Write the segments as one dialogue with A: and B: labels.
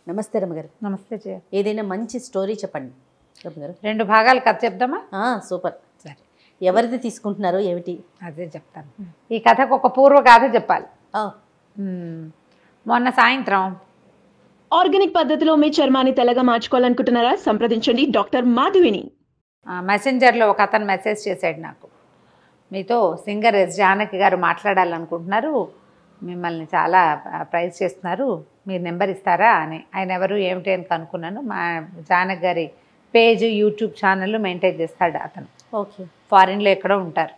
A: నమస్తే రమగారు.
B: నమస్తే జయ.
A: ఏదైనా మంచి స్టోరీ చెప్పండి రమగారు.
B: 2 భాగాలు కథ చెప్దామా?
A: సూపర్.
B: సరే,
A: ఎవరిది తీసుకుంటున్నారో ఏమిటి?
B: అదే చెప్తాను. ఈ కథకు ఒక పూర్వ గాథ చెప్పాలి. మొన్న సాయంత్రం
C: ఆర్గానిక్ పద్ధతిలో మీ చర్మాన్ని తెల్లగా మార్చుకోవాలనుకుంటున్నారా? సంప్రదించండి డాక్టర్ మాధవిని.
B: మెసెంజర్లో ఒక అతను మెసేజ్ చేశాడు నాకు, మీతో సింగర్ ఎస్ జానకి గారు మాట్లాడాలనుకుంటున్నారు, మిమ్మల్ని చాలా ప్రైజ్ చేస్తున్నారు, మీరు నెంబర్ ఇస్తారా అని. ఆయన ఎవరు ఏమిటి అని కనుక్కున్నాను. మా జానకి గారి పేజ్ యూట్యూబ్ ఛానల్ మెయింటైన్ చేస్తాడు అతను.
A: ఓకే.
B: ఫారిన్లో ఎక్కడో ఉంటారు.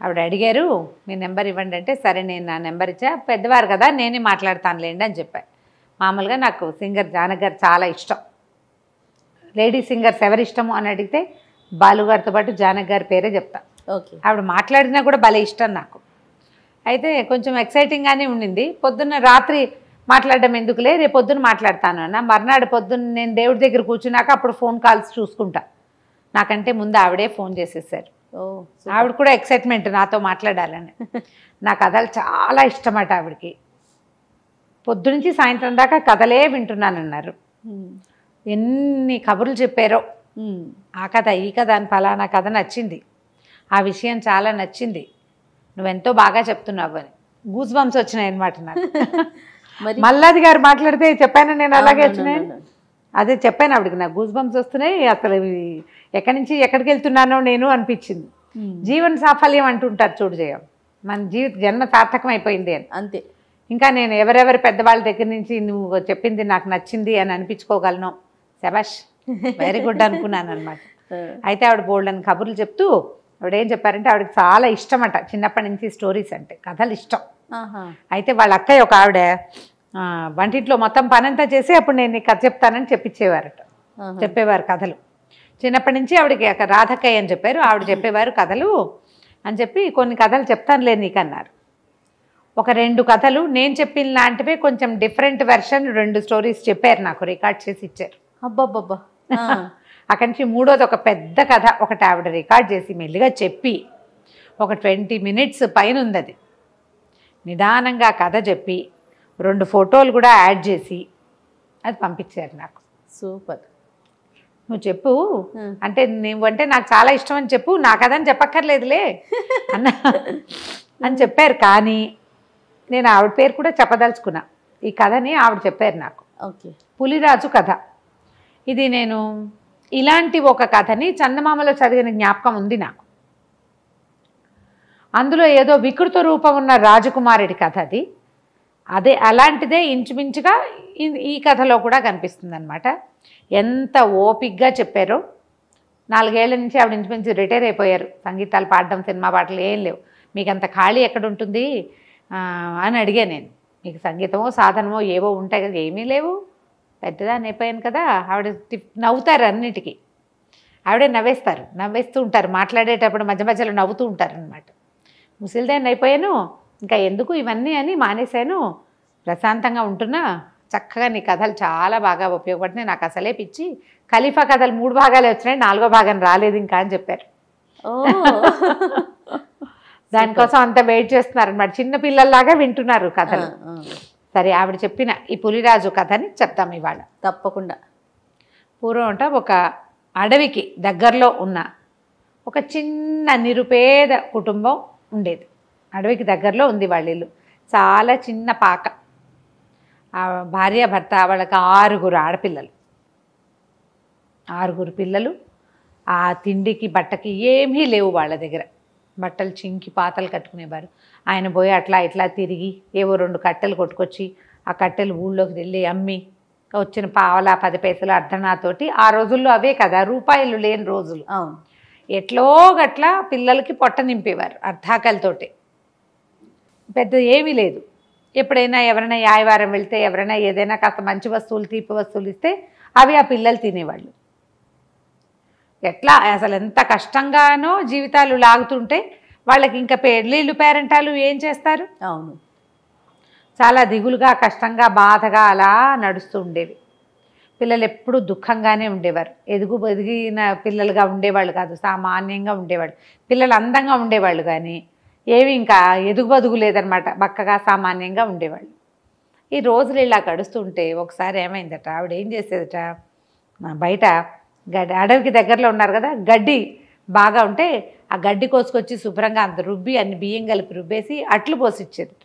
B: ఆవిడ అడిగారు, మీ నెంబర్ ఇవ్వండి అంటే, సరే నేను నా నెంబర్ ఇచ్చా, పెద్దవారు కదా నేనే మాట్లాడతానులేండి అని చెప్పాను. మామూలుగా నాకు సింగర్ జానకి గారు చాలా ఇష్టం. లేడీ సింగర్స్ ఎవరి ఇష్టము అని అడిగితే బాలుగారితో పాటు జానకి గారి పేరే చెప్తా.
A: ఓకే.
B: ఆవిడ మాట్లాడినా కూడా భలే ఇష్టం నాకు. అయితే కొంచెం ఎక్సైటింగ్గానే ఉండింది. పొద్దున్న రాత్రి మాట్లాడడం ఎందుకులే, రేపు పొద్దున్న మాట్లాడతాను అన్న. మర్నాడు పొద్దున్న నేను దేవుడి దగ్గర కూర్చున్నాక అప్పుడు ఫోన్ కాల్స్ చూసుకుంటా. నాకంటే ముందు ఆవిడే ఫోన్ చేసేసారు. ఆవిడ కూడా ఎక్సైట్మెంట్ నాతో మాట్లాడాలని. నా కథలు చాలా ఇష్టమట ఆవిడకి. పొద్దునుంచి సాయంత్రం దాకా కథలే వింటున్నానన్నారు. ఎన్ని కబుర్లు చెప్పారో, ఆ కథ ఈ కథ అని, ఫలానా కథ నచ్చింది, ఆ విషయం చాలా నచ్చింది, నువ్వెంతో బాగా చెప్తున్నావు అని గూస్ బంప్స్ వచ్చినాయి అనమాట నాకు. మల్లాది గారు మాట్లాడితే చెప్పాను నేను, అలాగే వచ్చినాయి. అదే చెప్పాను ఆవిడకి, నాకు గూస్ బంప్స్ వస్తున్నాయి, అసలు ఎక్కడి నుంచి ఎక్కడికి వెళ్తున్నానో నేను అనిపించింది. జీవన సాఫల్యం అంటుంటారు చూడు జయ, మన జన్మ సార్థకం అయిపోయింది అని.
A: అంతే.
B: ఇంకా నేను ఎవరెవరి పెద్దవాళ్ళ దగ్గర నుంచి నువ్వు చెప్పింది నాకు నచ్చింది అని అనిపించుకోగలను, శబాష్, వెరీ గుడ్ అనుకున్నాను అనమాట. అయితే ఆవిడ బోల్డ్ అని కబుర్లు చెప్తూ ఆవిడ ఏం చెప్పారంటే, ఆవిడకి చాలా ఇష్టం అట చిన్నప్పటి నుంచి స్టోరీస్ అంటే, కథలు ఇష్టం. అయితే వాళ్ళ అక్కయ్య ఒక ఆవిడ వంటింట్లో మొత్తం పనంతా చేసి అప్పుడు నేను కథ చెప్తానని చెప్పేవారు కథలు. చిన్నప్పటి నుంచి ఆవిడకి రాధక్కయ్య అని చెప్పారు, ఆవిడ చెప్పేవారు కథలు అని చెప్పి, కొన్ని కథలు చెప్తానులే నీకన్నారు. ఒక 2 కథలు నేను చెప్పిన లాంటివే కొంచెం డిఫరెంట్ వెర్షన్ 2 స్టోరీస్ చెప్పారు నాకు, రికార్డ్ చేసి ఇచ్చారు.
A: అబ్బబ్బబ్బా.
B: అక్కడి నుంచి 3వది ఒక పెద్ద కథ ఒకటి ఆవిడ రికార్డ్ చేసి మెల్లిగా చెప్పి, ఒక 20 minutes పైన ఉంది అది. నిదానంగా కథ చెప్పి 2 ఫోటోలు కూడా యాడ్ చేసి అది పంపించారు నాకు.
A: సూపర్.
B: నువ్వు చెప్పు అంటే, నువ్వంటే నాకు చాలా ఇష్టం అని చెప్పు, నా కథ అని చెప్పక్కర్లేదులే అని చెప్పారు. కానీ నేను ఆవిడ పేరు కూడా చెప్పదలుచుకున్నా. ఈ కథని ఆవిడ చెప్పారు నాకు.
A: ఓకే.
B: పులిరాజు కథ. ఇది నేను ఇలాంటి ఒక కథని చందమామలో చదివిన జ్ఞాపకం ఉంది నాకు. అందులో ఏదో వికృత రూపం ఉన్న రాజకుమారుడి కథ అది. అదే అలాంటిదే ఇంచుమించుగా ఈ కథలో కూడా కనిపిస్తుంది అనమాట. ఎంత ఓపిక్గా చెప్పారో. 4 ఏళ్ల నుంచి ఆవిడ ఇంచుమించు రిటైర్ అయిపోయారు. సంగీతాలు పాడడం, సినిమా పాటలు ఏం లేవు. మీకు అంత ఖాళీ ఎక్కడుంటుంది అని అడిగా నేను. మీకు సంగీతమో సాధనమో ఏవో ఉంటాయి కదా, ఏమీ లేవు, పెద్దదాన్ని అయిపోయాను కదా. ఆవిడ నవ్వుతారు అన్నిటికీ, ఆవిడే నవ్వేస్తూ ఉంటారు, మాట్లాడేటప్పుడు మధ్య మధ్యలో నవ్వుతూ ఉంటారు అనమాట. ముసలిదాన్ని అయిపోయాను, ఇంకా ఎందుకు ఇవన్నీ అని మానేశాను, ప్రశాంతంగా ఉంటున్నా, చక్కగా నీ కథలు చాలా బాగా ఉపయోగపడుతున్నాయి, నాకు అసలే పిచ్చి, ఖలీఫా కథలు 3 భాగాలే వచ్చినాయి, 4వ భాగం రాలేదు ఇంకా అని చెప్పారు. దానికోసం అంత వెయిట్ చేస్తున్నారనమాట, చిన్నపిల్లల్లాగా వింటున్నారు కథలు. సరే, ఆవిడ చెప్పిన ఈ పులిరాజు కథని చెప్తాం ఇవాళ.
A: తప్పకుండా.
B: పూర్వం అంట ఒక అడవికి దగ్గరలో ఉన్న ఒక చిన్న నిరుపేద కుటుంబం ఉండేది. అడవికి దగ్గరలో ఉంది వాళ్ళ ఇల్లు. చాలా చిన్న పాక. ఆ భార్య భర్త, వాళ్ళకి 6 ఆడపిల్లలు. 6 పిల్లలు. ఆ తిండికి బట్టకి ఏమీ లేవు వాళ్ళ దగ్గర. బట్టలు చింకి పాతలు కట్టుకునేవారు. ఆయన పోయి అట్లా ఇట్లా తిరిగి ఏవో 2 కట్టెలు కొట్టుకొచ్చి ఆ కట్టెలు ఊళ్ళోకి వెళ్ళి అమ్మి వచ్చిన పావలా 10 పైసలు అర్ధనాతోటి, ఆ రోజుల్లో అవే కదా రూపాయలు లేని రోజులు,
A: అవును,
B: ఎట్లో గట్లా పిల్లలకి పొట్ట నింపేవారు అర్ధాకలతోటి. పెద్ద ఏమీ లేదు. ఎప్పుడైనా ఎవరైనా యాయవారం వెళ్తే ఎవరైనా ఏదైనా కాస్త మంచి వస్తువులు, తీపి వస్తువులు ఇస్తే అవి ఆ పిల్లలు తినేవాళ్ళు. ఎట్లా అసలు ఎంత కష్టంగానో జీవితాలు లాగుతుంటే వాళ్ళకి ఇంకా పెళ్ళిళ్ళు, పేరెంటాలు ఏం చేస్తారు?
A: అవును,
B: చాలా దిగులుగా, కష్టంగా, బాధగా అలా నడుస్తూ ఉండేవి. పిల్లలు ఎప్పుడూ దుఃఖంగానే ఉండేవారు. ఎదిగిన పిల్లలుగా ఉండేవాళ్ళు కాదు, సామాన్యంగా ఉండేవాళ్ళు. పిల్లలు అందంగా ఉండేవాళ్ళు కానీ ఏవి ఇంకా ఎదుగు బదుగు లేదనమాట, బక్కగా సామాన్యంగా ఉండేవాళ్ళు. ఈ రోజులు ఇలా గడుస్తుంటే ఒకసారి ఏమైందట, ఆవిడ ఏం చేసేదట, బయట అడవికి దగ్గరలో ఉన్నారు కదా, గడ్డి బాగా ఉంటే ఆ గడ్డి కోసుకొచ్చి శుభ్రంగా అంత రుబ్బి అన్ని బియ్యం కలిపి రుబ్బేసి అట్లు పోసిచ్చేది.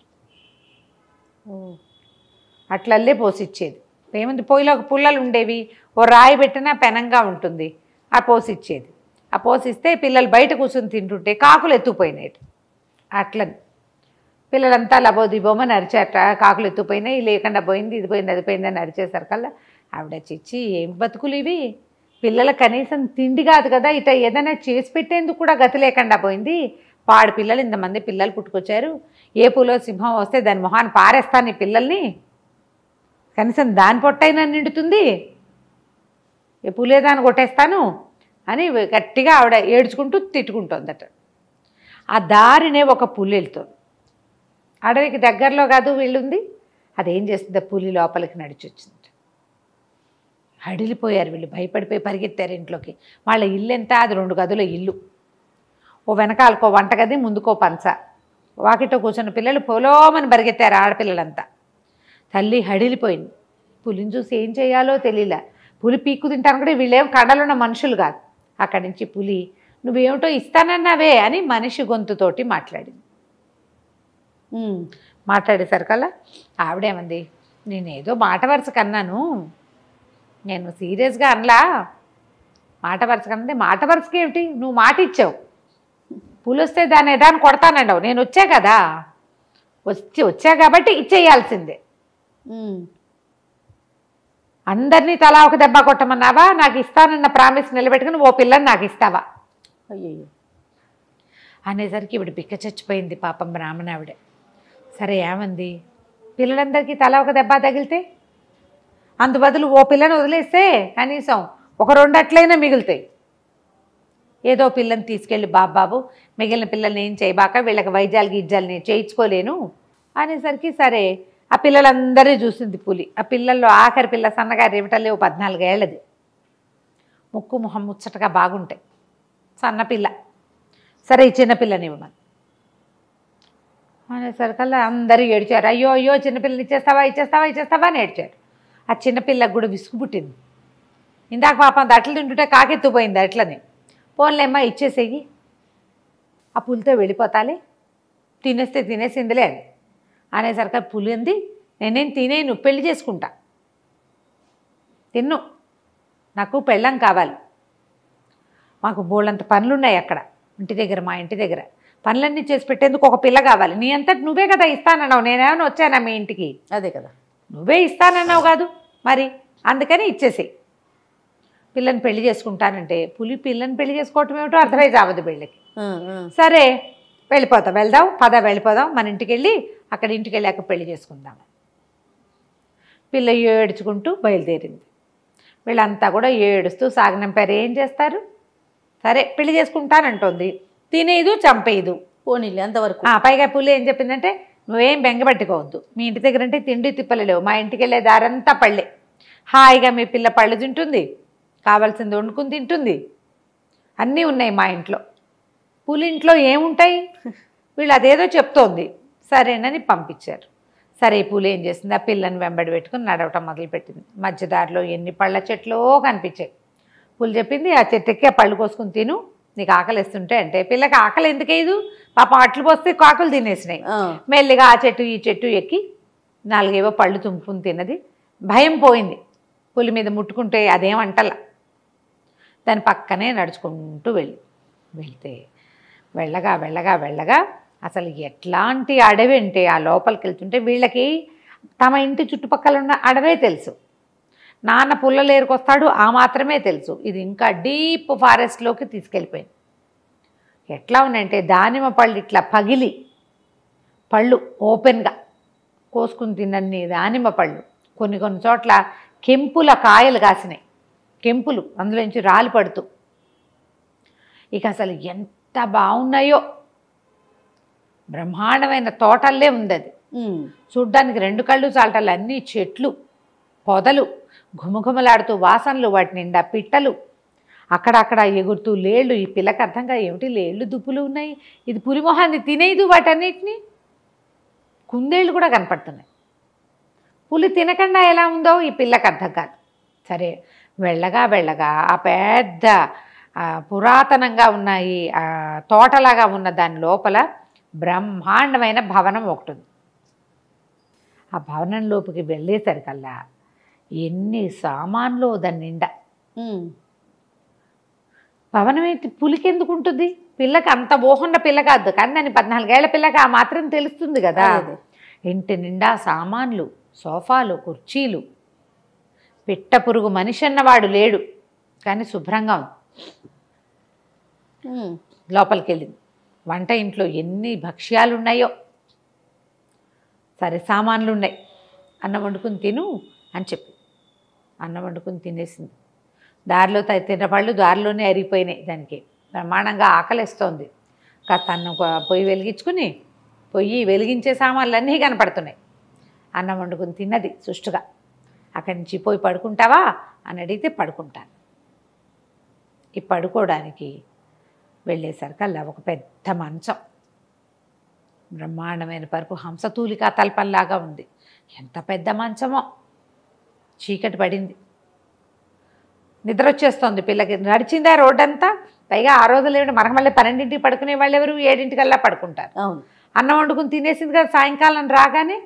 B: అట్లల్లే పోసిచ్చేది. ఏముంది, పొయ్యిలో పుల్లలు ఉండేవి, ఓ రాయి పెట్టినా పెనంగా ఉంటుంది, ఆ పోసిచ్చేది. ఆ పోసిస్తే పిల్లలు బయట కూర్చొని తింటుంటే కాకులు ఎత్తుకుపోయినాయి. అట్లని పిల్లలంతా లబోదిబోమని అరిచారట. కాకులు ఎత్తుకుపోయినాయి, లేకుండా పోయింది, ఇది పోయింది, అది పోయింది అని అరిచేసరికల్లా ఆవిడ చిచ్చి ఏం బతుకులు ఇవి, పిల్లల కనీసం తిండి కాదు కదా, ఇట ఏదైనా చేసి పెట్టేందుకు కూడా గతి లేకుండా పోయింది. పాడు పిల్లలు, ఇంతమంది పిల్లలు పుట్టుకొచ్చారు, ఏ పూలో సింహం వస్తే దాని మొహాన్ని పారేస్తాను ఈ పిల్లల్ని, కనీసం దాని పొట్టైనా నిండుతుంది, ఏ పూలేదాన్ని కొట్టేస్తాను అని గట్టిగా ఆవిడ ఏడ్చుకుంటూ తిట్టుకుంటుందట. ఆ దారినే ఒక పులి వెళ్తుంది. అడవికి దగ్గరలో కాదు వీళ్ళుంది. అదేం చేస్తుంది, పులి లోపలికి నడిచి వచ్చింది. హడిలిపోయారు వీళ్ళు, భయపడిపోయి పరిగెత్తారు ఇంట్లోకి. వాళ్ళ ఇల్లు ఎంత, అది 2 గదుల ఇల్లు. ఓ వెనకాలకో వంటగది, ముందుకో పంచ. వాకిట్లో కూర్చున్న పిల్లలు పొలోమని పరిగెత్తారు ఆడపిల్లలంతా. తల్లి హడిలిపోయింది. పులిని చూసి ఏం చేయాలో తెలియలే. పులి పీక్కు తింటాను కూడా, వీళ్ళేం కడలున్న మనుషులు కాదు. అక్కడి నుంచి పులి నువ్వేమిటో ఇస్తానన్నావే అని మనిషి గొంతుతోటి మాట్లాడింది. మాట్లాడేసరికల్లా ఆవిడేమంది, నేనేదో మాట వరుసకు అన్నాను, నేను సీరియస్గా అనలా, మాట వరుసకు అన్నది. మాట వరుసకి ఏమిటి, నువ్వు మాట ఇచ్చావు, పులి వస్తే దాన్ని ఏదాన్ని కొడతానంటావు, నేను వచ్చా కదా, వచ్చా కాబట్టి ఇచ్చేయాల్సిందే. అందరినీ తలా ఒక దెబ్బ కొట్టమన్నావా, నాకు ఇస్తానన్న ప్రామిస్ నిలబెట్టుకుని ఓ పిల్లని నాకు ఇస్తావా
A: అయ్యో
B: అనేసరికి ఇవిడ బిక్క చచ్చిపోయింది పాపం బ్రాహ్మణ ఆవిడ. సరే ఏమంది, పిల్లలందరికీ తలా ఒక దెబ్బ తగిలితే, అందు బదులు ఓ పిల్లని వదిలేస్తే కనీసం ఒక 2 అట్లయినా మిగులుతాయి. ఏదో పిల్లని తీసుకెళ్ళి బాబాబు మిగిలిన పిల్లల్ని ఏం చేయబాక, వీళ్ళకి వైద్యాలు గిజ్జాలు నేను చేయించుకోలేను అనేసరికి సరే ఆ పిల్లలందరూ చూసింది పులి. ఆ పిల్లల్లో ఆఖరి పిల్ల సన్నగా రేవటల్లే, 14 ఏళ్ళది, ముక్కు మొహం ముచ్చటగా బాగుంటాయి, సన్నపిల్ల. సరే ఈ చిన్నపిల్లని ఇవ్వమని అనేసరికల్లా అందరూ ఏడ్చారు. అయ్యో అయ్యో చిన్నపిల్లని ఇచ్చేస్తావా ఇచ్చేస్తావా ఇచ్చేస్తావా అని ఏడ్చారు. ఆ చిన్నపిల్లకు కూడా విసుగు పుట్టింది. ఇందాక పాపం అట్లు తింటుంటే కాకెత్తుపోయింది అట్లని. పోన్లేమ్మా ఇచ్చేసేయి, ఆ పులితో వెళ్ళిపోతాలే, తినేస్తే తినేసిందిలే అని అనేసరికి పులి అంది, నేనేం తినేను, పెళ్లి చేసుకుంటా, తిన్ను, నాకు పెళ్ళం కావాలి, మాకు బోళ్ళంత పనులున్నాయి అక్కడ ఇంటి దగ్గర, మా ఇంటి దగ్గర పనులన్నీ చేసి పెట్టేందుకు ఒక పిల్ల కావాలి, నీ అంతటి నువ్వే కదా ఇస్తానన్నావు, నేనేమైనా వచ్చానా మీ ఇంటికి,
A: అదే కదా
B: నువ్వే ఇస్తానన్నావు కాదు మరి, అందుకని ఇచ్చేసేయి, పిల్లని పెళ్లి చేసుకుంటానంటే పులి పిల్లని పెళ్లి చేసుకోవటం ఏమిటో అర్థమై చావదు వీళ్ళకి. సరే వెళ్ళిపోతాం, వెళ్దాం పద వెళ్ళిపోదాం, మన ఇంటికి వెళ్ళి అక్కడ ఇంటికి వెళ్ళాక పెళ్లి చేసుకుందాం. పిల్ల ఏడ్చుకుంటూ బయలుదేరింది. వీళ్ళంతా కూడా ఏడుస్తూ సాగనంపారు. ఏం చేస్తారు, సరే పెళ్లి చేసుకుంటానంటోంది, తినేదు చంపేయదు,
A: పోనీలే అంతవరకు.
B: పైగా పులి ఏం చెప్పిందంటే, నువ్వేం బెంగపెట్టుకోవద్దు, మీ ఇంటి దగ్గర అంటే తిండి తిప్పలు లేవు, మా ఇంటికి వెళ్ళే దారంతా పళ్ళే, హాయిగా మీ పిల్ల పళ్ళు తింటుంది, కావాల్సింది వండుకుని తింటుంది, అన్నీ ఉన్నాయి మా ఇంట్లో. పులి ఇంట్లో ఏముంటాయి, వీళ్ళు అదేదో చెప్తోంది, సరేనని పంపించారు. సరే పులి ఏం చేసింది, ఆ పిల్లని వెంబడి పెట్టుకుని నడవటం మొదలుపెట్టింది. మధ్యదారిలో ఎన్ని పళ్ళ చెట్లో కనిపించాయి. పులి చెప్పింది, ఆ చెట్టు ఎక్కి ఆ పళ్ళు కోసుకుని తిను, నీకు ఆకలి వేస్తుంటే అంటే. పిల్లకి ఆకలి ఎందుకేదు, పాపం అట్లు పోస్తే కాకులు తినేసినాయి. మెల్లిగా ఆ చెట్టు ఈ చెట్టు ఎక్కి 4 ఏవో పళ్ళు తుంపుకుని తిన్నది. భయం పోయింది, పులి మీద ముట్టుకుంటే అదేమంటల. దాని పక్కనే నడుచుకుంటూ వెళ్తే వెళ్ళగా వెళ్ళగా వెళ్ళగా అసలు ఎట్లాంటి అడవి అంటే, ఆ లోపలికి వెళ్తుంటే వీళ్ళకి తమ ఇంటి చుట్టుపక్కల ఉన్న అడవే తెలుసు, నాన్న పుల్లలు ఏరుకొస్తాడు ఆ మాత్రమే తెలుసు. ఇది ఇంకా డీప్ ఫారెస్ట్లోకి తీసుకెళ్ళిపోయింది. ఎట్లా ఉన్నాయంటే దానిమ్మ పళ్ళు ఇట్లా పగిలి, పళ్ళు ఓపెన్గా కోసుకుని తిన్నన్ని దానిమ్మ పళ్ళు, కొన్ని కొన్ని చోట్ల కెంపుల కాయలు కాసినాయి, కెంపులు అందులోంచి రాలి పడుతూ. ఇక అసలు ఎంత బాగున్నాయో, బ్రహ్మాండమైన తోటల్లే ఉంది అది. చూడ్డానికి 2 కళ్ళు చాలటాలు, అన్నీ చెట్లు పొదలు, ఘుమఘుమలాడుతూ వాసనలు, వాటి నిండా పిట్టలు, అక్కడక్కడ ఎగురుతూ లేళ్ళు. ఈ పిల్లకి అర్థంగా ఏమిటి లేళ్ళు దుప్పులు ఉన్నాయి, ఇది పులిమొహాన్ని తినేదు వాటన్నిటినీ. కుందేళ్ళు కూడా కనపడుతున్నాయి. పులి తినకుండా ఎలా ఉందో ఈ పిల్లకి అర్థం కాదు. సరే వెళ్ళగా వెళ్ళగా ఆ పెద్ద పురాతనంగా ఉన్న ఈ తోటలాగా ఉన్న దాని లోపల బ్రహ్మాండమైన భవనం ఒకటి ఉంది. ఆ భవనం లోపుకి వెళ్ళేసరికల్లా ఎన్ని సామాన్లు దాని నిండా. భవనం ఏంటి పులికి ఎందుకు ఉంటుంది? పిల్లకి అంత ఊహన్న పిల్ల కాదు, కానీ దాన్ని 14 ఏళ్ల పిల్లకి ఆ మాత్రం తెలుస్తుంది కదా. ఇంటి నిండా సామాన్లు, సోఫాలు, కుర్చీలు. పిట్ట పురుగు మనిషి అన్నవాడు లేడు, కానీ శుభ్రంగా ఉంది. లోపలికి వెళ్ళింది. వంట ఇంట్లో ఎన్ని భక్ష్యాలు ఉన్నాయో, సరే సామాన్లు ఉన్నాయి. అన్నం వండుకుని తిను అని చెప్పి అన్నం వండుకుని తినేసింది. దారిలో తిన్నపళ్ళు దారిలోనే అరిగిపోయినాయి. దానికి బ్రహ్మాండంగా ఆకలిస్తోంది. కాస్త అన్నం పొయ్యి వెలిగించుకుని పొయ్యి వెలిగించే సామాన్లు అన్నీ కనపడుతున్నాయి. అన్నం వండుకుని తిన్నది సుష్టుగా. అక్కడి నుంచి పోయి పడుకుంటావా అని అడిగితే పడుకుంటాను. ఈ పడుకోవడానికి వెళ్ళేసరికల్లా ఒక పెద్ద మంచం, బ్రహ్మాండమైన పరుపు, హంసతూలికా తల్పంలాగా ఉంది. ఎంత పెద్ద మంచమో. చీకటి పడింది, నిద్ర వచ్చేస్తోంది పిల్లకి. నడిచిందా రోడ్డంతా. పైగా ఆ రోజులు ఏమిటి, మనకు మళ్ళీ 12ంటికి పడుకునే వాళ్ళు ఎవరు, 7ంటికల్లా పడుకుంటారు.
A: అవును.
B: అన్నం వండుకుని తినేసింది కదా. సాయంకాలం రాగానే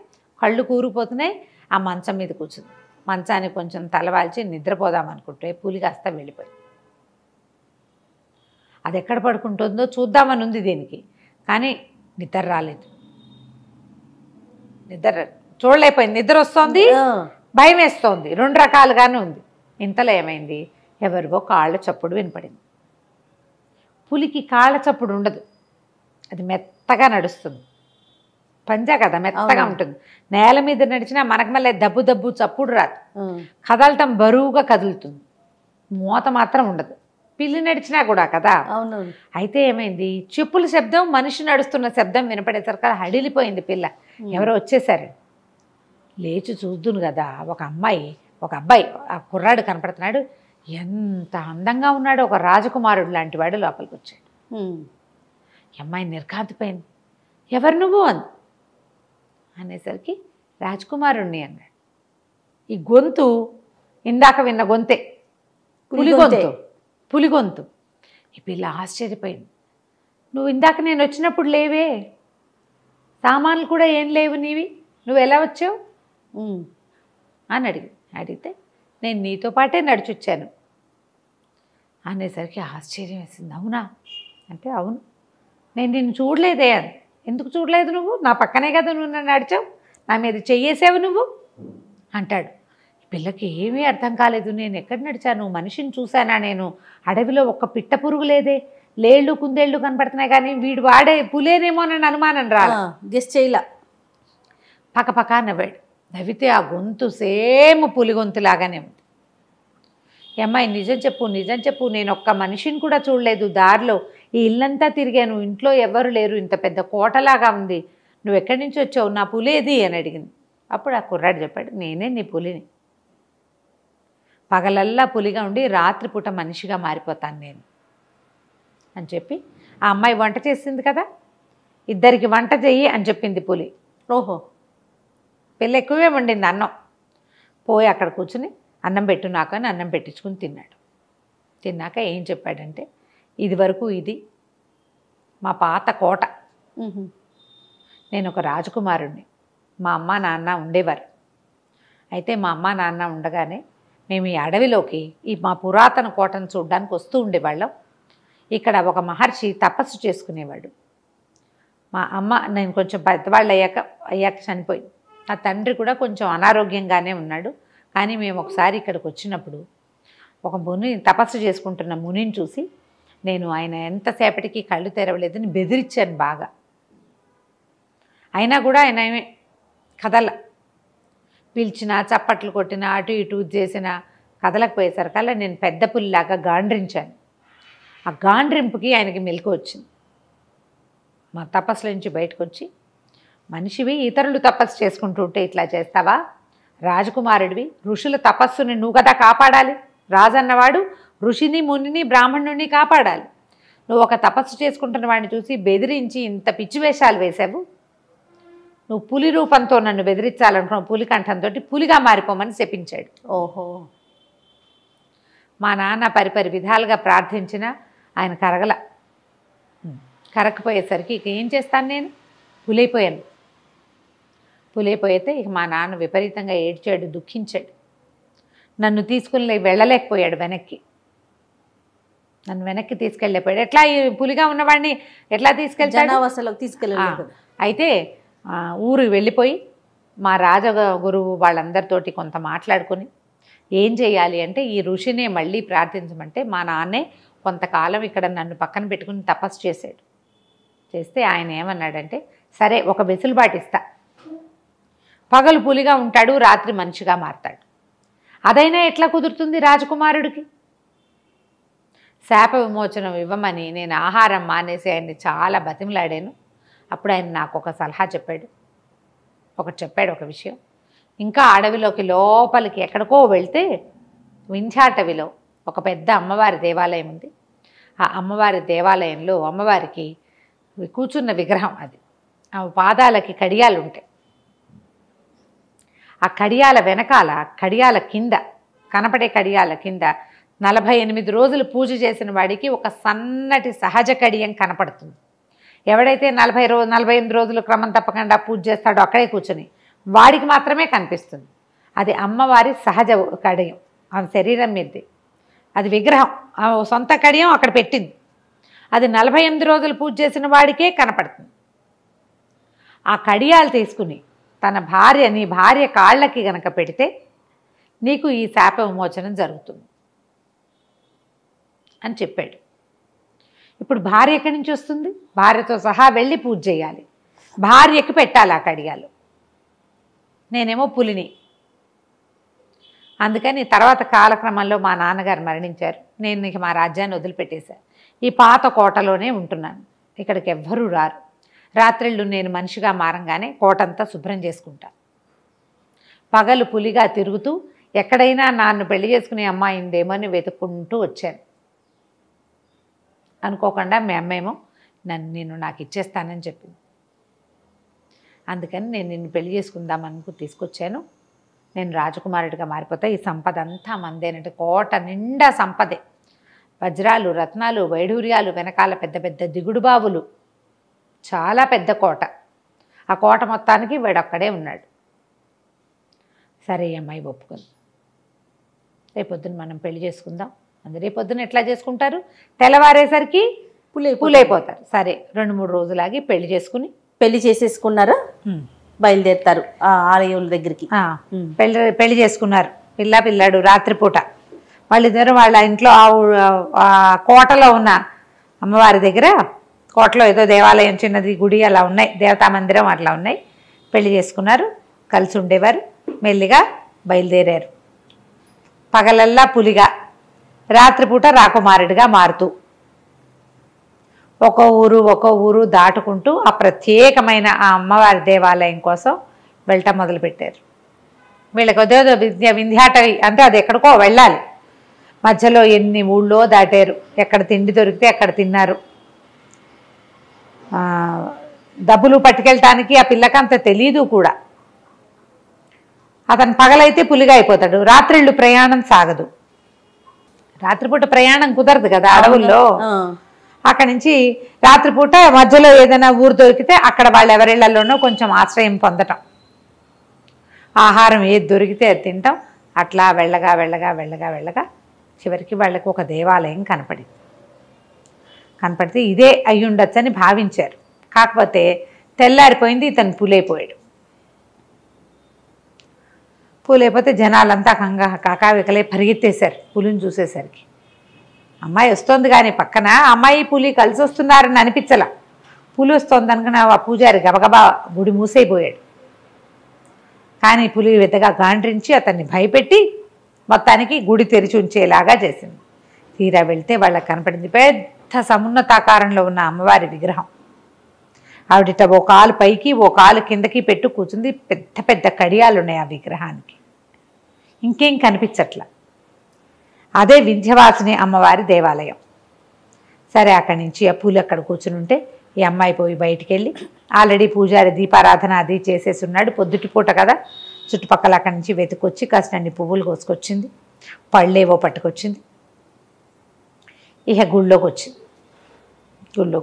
B: కళ్ళు కూరిపోతున్నాయి. ఆ మంచం మీద కూర్చుంది. మంచానికి కొంచెం తలవాల్చి నిద్రపోదామనుకుంటే పులి కాస్త వెళ్ళిపోయింది. అది ఎక్కడ పడుకుంటుందో చూద్దామని ఉంది దీనికి, కానీ నిద్ర రాలేదు. నిద్ర చూడలేకపోయింది. నిద్ర వస్తోంది, భయం వేస్తోంది, 2 రకాలుగానే ఉంది. ఇంతలో ఏమైంది, ఎవరివో కాళ్ళ చప్పుడు వినపడింది. పులికి కాళ్ళ చప్పుడు ఉండదు, అది మెత్తగా నడుస్తుంది. పంజా కదా, మెత్తగా ఉంటుంది. నేల మీద నడిచినా మనకు మళ్ళీ దబ్బు దబ్బు చప్పుడు రాదు. కదలటం బరువుగా కదులుతుంది, మూత మాత్రం ఉండదు. పిల్లి నడిచినా కూడా కదా.
A: అవునవును.
B: అయితే ఏమైంది, చెప్పుల శబ్దం, మనిషి నడుస్తున్న శబ్దం వినపడేసరికి హడిలిపోయింది పిల్ల. ఎవరో వచ్చేసారు. లేచి చూద్దును కదా, ఒక అబ్బాయి ఆ కుర్రాడు కనపడుతున్నాడు. ఎంత అందంగా ఉన్నాడో, ఒక రాజకుమారుడు లాంటి వాడు లోపలికి వచ్చాడు. అమ్మాయి నిర్ఘాంతపోయింది. ఎవరు నువ్వు అనేసరికి రాజకుమారుణ్ణి అన్నాడు. ఈ గొంతు ఇందాక విన్న గొంతే, పులి గొంతు. ఈ పిల్ల ఆశ్చర్యపోయింది. నువ్వు ఇందాక నేను వచ్చినప్పుడు లేవే, సామాన్లు కూడా ఏం లేవు నీవి, నువ్వు ఎలా వచ్చావు అని అడిగితే నేను నీతో పాటే నడిచొచ్చాను అనేసరికి ఆశ్చర్యం వేసింది. అవునా అంటే అవును, నేను నిన్ను చూడలేదే అని. ఎందుకు చూడలేదు నువ్వు? నా పక్కనే కదా నువ్వు నన్ను నడిచావు, నా మీద చెయ్యేసావు నువ్వు అంటాడు. పిల్లకి ఏమీ అర్థం కాలేదు. నేను ఎక్కడ నడిచాను, మనిషిని చూశానా నేను? అడవిలో ఒక్క పిట్ట పురుగు లేదే, లేళ్ళు కుందేళ్ళు కనపడుతున్నాయి, కానీ వీడు వాడే పులేనేమో అని అనుమానం రాలా.
A: గెస్ చేయలా.
B: పక్కపక్క నవ్వాడు. నవ్వితే ఆ గొంతు సేమ్ పులి గొంతులాగానే ఉంది. అమ్మాయి నిజం చెప్పు, నేను ఒక్క మనిషిని కూడా చూడలేదు. దారిలో ఈ ఇల్లంతా తిరిగాను, ఇంట్లో ఎవరు లేరు, ఇంత పెద్ద కోటలాగా ఉంది. నువ్వు ఎక్కడి నుంచి వచ్చావు, నా పులేది అని అడిగింది. అప్పుడు ఆ కుర్రాడు చెప్పాడు, నేనే నీ పులిని. పగలల్లా పులిగా ఉండి రాత్రిపూట మనిషిగా మారిపోతాను నేను అని చెప్పి, ఆ అమ్మాయి వంట చేసింది కదా, ఇద్దరికి వంట చెయ్యి అని చెప్పింది పులి.
A: ఓహో.
B: పిల్ల ఎక్కువే వండింది అన్నం. పోయి అక్కడ కూర్చుని అన్నం పెట్టు నాకు అని అన్నం పెట్టించుకుని తిన్నాడు. తిన్నాక ఏం చెప్పాడంటే, ఇది వరకు ఇది మా పాత కోట, నేను ఒక రాజకుమారుణ్ణి, మా అమ్మ నాన్న ఉండేవారు. అయితే మా అమ్మ నాన్న ఉండగానే మేము ఈ అడవిలోకి ఈ మా పురాతన కోటను చూడడానికి వస్తూ ఉండేవాళ్ళం. ఇక్కడ ఒక మహర్షి తపస్సు చేసుకునేవాడు. మా అమ్మ నేను కొంచెం పెద్దవాళ్ళు అయ్యాక చనిపోయింది. నా తండ్రి కూడా కొంచెం అనారోగ్యంగానే ఉన్నాడు. కానీ మేము ఒకసారి ఇక్కడికి వచ్చినప్పుడు ఒక ముని తపస్సు చేసుకుంటున్న మునిని చూసి నేను ఆయన ఎంతసేపటికి కళ్ళు తెరవలేదని బెదిరించాను బాగా. అయినా కూడా ఆయన ఏమే కదల, పిలిచినా చప్పట్లు కొట్టినా అటు ఇటు చేసినా కదలకపోయేసరికల్లా నేను పెద్ద పుల్లిలాగా గాండ్రించాను. ఆ గాండ్రింపుకి ఆయనకి మెలకు వచ్చింది. మా తపస్సుల నుంచి బయటకు వచ్చి, మనిషివి ఇతరులు తపస్సు చేసుకుంటూ ఉంటే ఇట్లా చేస్తావా? రాజకుమారుడివి, ఋషుల తపస్సుని నువ్వు కదా కాపాడాలి. రాజు అన్నవాడు ఋషిని, మునిని, బ్రాహ్మణుని కాపాడాలి. నువ్వు ఒక తపస్సు చేసుకుంటున్న వాడిని చూసి బెదిరించి ఇంత పిచ్చి వేషాలు వేశావు. నువ్వు పులి రూపంతో నన్ను బెదిరించాలనుకున్నావు, పులి కంఠంతో పులిగా మారిపోమని శపించాడు.
A: ఓహో.
B: మా నాన్న పరిపరి విధాలుగా ప్రార్థించినా ఆయన కరగల. కరగకపోయేసరికి ఇక ఏం చేస్తాను, నేను పులైపోయాను. పులైపోయితే ఇక మా నాన్న విపరీతంగా ఏడ్చాడు, దుఃఖించాడు. నన్ను తీసుకుని వెళ్ళలేకపోయాడు వెనక్కి. నన్ను వెనక్కి తీసుకెళ్ళిపోయాడు. ఎట్లా ఈ పులిగా ఉన్నవాడిని ఎట్లా తీసుకెళ్తాడు?
A: జనావాసలోకి తీసుకెళ్ళలేదు.
B: అయితే ఊరికి వెళ్ళిపోయి మా రాజగురువు వాళ్ళందరితోటి కొంత మాట్లాడుకొని ఏం చేయాలి అంటే ఈ ఋషినే మళ్ళీ ప్రార్థించమంటే మా నాన్నే కొంతకాలం ఇక్కడ నన్ను పక్కన పెట్టుకుని తపస్సు చేశాడు. చేస్తే ఆయన ఏమన్నాడంటే, సరే ఒక వెసులుబాటు ఇస్తా, పగలు పులిగా ఉంటాడు, రాత్రి మనిషిగా మారతాడు. అదైనా ఎట్లా కుదురుతుంది రాజకుమారుడికి? శాప విమోచనం ఇవ్వమని నేను ఆహారం మానేసి ఆయన్ని చాలా బతిమలాడాను. అప్పుడు ఆయన నాకు ఒక సలహా చెప్పాడు, ఒక విషయం. ఇంకా అడవిలోకి లోపలికి ఎక్కడికో వెళ్తే వింధ్యాటవిలో ఒక పెద్ద అమ్మవారి దేవాలయం ఉంది. ఆ అమ్మవారి దేవాలయంలో అమ్మవారికి కూర్చున్న విగ్రహం అది. ఆ పాదాలకి కడియాలు ఉంటాయి. ఆ కడియాల వెనకాల, కడియాల కింద, కనపడే కడియాల కింద 48 రోజులు పూజ చేసిన వాడికి ఒక సన్నటి సహజ కడియం కనపడుతుంది. ఎవడైతే 48 రోజులు క్రమం తప్పకుండా పూజ చేస్తాడో అక్కడే కూర్చొని వాడికి మాత్రమే కనిపిస్తుంది. అది అమ్మవారి సహజ కడియం, ఆమె శరీరం మీదది. అది విగ్రహం, ఆమె సొంత కడియం అక్కడ పెట్టింది. అది 48 రోజులు పూజ చేసిన వాడికే కనపడుతుంది. ఆ కడియాలు తీసుకుని నీ భార్య కాళ్ళకి గనక పెడితే నీకు ఈ శాప విమోచనం జరుగుతుంది అని చెప్పాడు. ఇప్పుడు భార్య ఎక్కడి నుంచి వస్తుంది? భార్యతో సహా వెళ్ళి పూజ చేయాలి, భార్యకి పెట్టాలి ఆ కడియాలు. నేనేమో పులిని. అందుకని తర్వాత కాలక్రమంలో మా నాన్నగారు మరణించారు. నేను ఇక మా రాజ్యాన్ని వదిలిపెట్టేశాను. ఈ పాత కోటలోనే ఉంటున్నాను. ఇక్కడికి ఎవ్వరూ రారు. రాత్రిళ్ళు నేను మనిషిగా మారంగానే కోటంతా శుభ్రం చేసుకుంటా. పగలు పులిగా తిరుగుతూ ఎక్కడైనా నన్ను పెళ్లి చేసుకునే అమ్మాయి ఉందేమో అని వెతుక్కుంటూ వచ్చాను. అనుకోకుండా మీ అమ్మేమో నేను నాకు ఇచ్చేస్తానని చెప్పింది. అందుకని నేను నిన్ను పెళ్లి చేసుకుందామనుకు తీసుకొచ్చాను. నేను రాజకుమారుడిగా మారిపోతా, ఈ సంపద అంతా మందేనంటే కోట నిండా సంపదే. వజ్రాలు, రత్నాలు, వైఢూర్యాలు, వెనకాల పెద్ద పెద్ద దిగుడు బావులు, చాలా పెద్ద కోట. ఆ కోట మొత్తానికి వాడొక్కడే ఉన్నాడు. సరే అమ్మాయి ఒప్పుకుంది. రేపొద్దున మనం పెళ్లి చేసుకుందాం. అందరూ రేపొద్దున ఎట్లా చేసుకుంటారు? తెల్లవారేసరికి పులైపోతారు. సరే 2-3 రోజులాగి పెళ్లి చేసుకుని
A: పెళ్లి చేసేసుకున్నారా? బయలుదేరుతారు ఆ ఆలయం దగ్గరికి.
B: పెళ్లి చేసుకున్నారు. పిల్లాడు రాత్రిపూట. వాళ్ళిద్దరు వాళ్ళ ఇంట్లో ఆ కోటలో ఉన్న అమ్మవారి దగ్గర, కోటలో ఏదో దేవాలయం, చిన్నది గుడి అలా ఉన్నాయి, దేవతా మందిరం అట్లా ఉన్నాయి. పెళ్లి చేసుకున్నారు, కలిసి ఉండేవారు. మెల్లిగా బయలుదేరారు. పగలల్లా పులిగా, రాత్రిపూట రాకుమారుడిగా మారుతూ ఒక్కో ఊరు దాటుకుంటూ ఆ ప్రత్యేకమైన ఆ అమ్మవారి దేవాలయం కోసం వెళ్ళటం మొదలుపెట్టారు. వీళ్ళకి అదేదో వింధ్యాటవి అంటే అది ఎక్కడికో వెళ్ళాలి. మధ్యలో ఎన్ని ఊళ్ళో దాటారు. ఎక్కడ తిండి దొరికితే అక్కడ తిన్నారు. డబ్బులు పట్టుకెళ్ళటానికి ఆ పిల్లకి అంత తెలీదు కూడా. అతను పగలైతే పులిగా అయిపోతాడు, రాత్రిళ్ళు ప్రయాణం సాగదు. రాత్రిపూట ప్రయాణం కుదరదు కదా అడవుల్లో. అక్కడి నుంచి రాత్రిపూట మధ్యలో ఏదైనా ఊరు దొరికితే అక్కడ వాళ్ళు ఎవరిళ్లలోనో కొంచెం ఆశ్రయం పొందటం, ఆహారం ఏది దొరికితే అది తింటాం. అట్లా వెళ్ళగా చివరికి వాళ్ళకి ఒక దేవాలయం కనపడితే ఇదే అయ్యుండొచ్చని భావించారు. కాకపోతే తెల్లారిపోయింది, ఇతను పులైపోయాడు. పులైపోతే జనాలంతా కాకావికలే పరిగెత్తేశారు పులిని చూసేసరికి. అమ్మాయి వస్తుంది కానీ పక్కన అమ్మాయి పులి కలిసి వస్తున్నారని అనిపించలా. పులి వస్తుంది అనుకున్న ఆ పూజారి గబగబా గుడి మూసైపోయాడు. కానీ పులి పెద్దగా గాండ్రించి అతన్ని భయపెట్టి మొత్తానికి గుడి తెరిచి ఉంచేలాగా చేసింది. తీరా వెళ్తే వాళ్ళకి కనపడింది పెద్ద సమున్నతాకారంలో ఉన్న అమ్మవారి విగ్రహం. ఆవిడిట ఓ కాలు పైకి ఓ కాలు కిందకి పెట్టు కూర్చుంది. పెద్ద పెద్ద కడియాలు ఉన్నాయి ఆ విగ్రహానికి. ఇంకేం కనిపించట్లా. అదే వింధ్యవాసిని అమ్మవారి దేవాలయం. సరే అక్కడి నుంచి ఆ పూలు అక్కడ కూర్చుని ఉంటే ఈ అమ్మాయి పోయి బయటికి వెళ్ళి ఆల్రెడీ పూజారి దీపారాధన అది చేసేసి ఉన్నాడు. పొద్దుటిపూట కదా, చుట్టుపక్కల అక్కడి నుంచి వెతుకొచ్చి కాసినన్ని పువ్వులు కోసుకొచ్చింది, పళ్ళేవో పట్టుకొచ్చింది. ఇక గుళ్ళోకి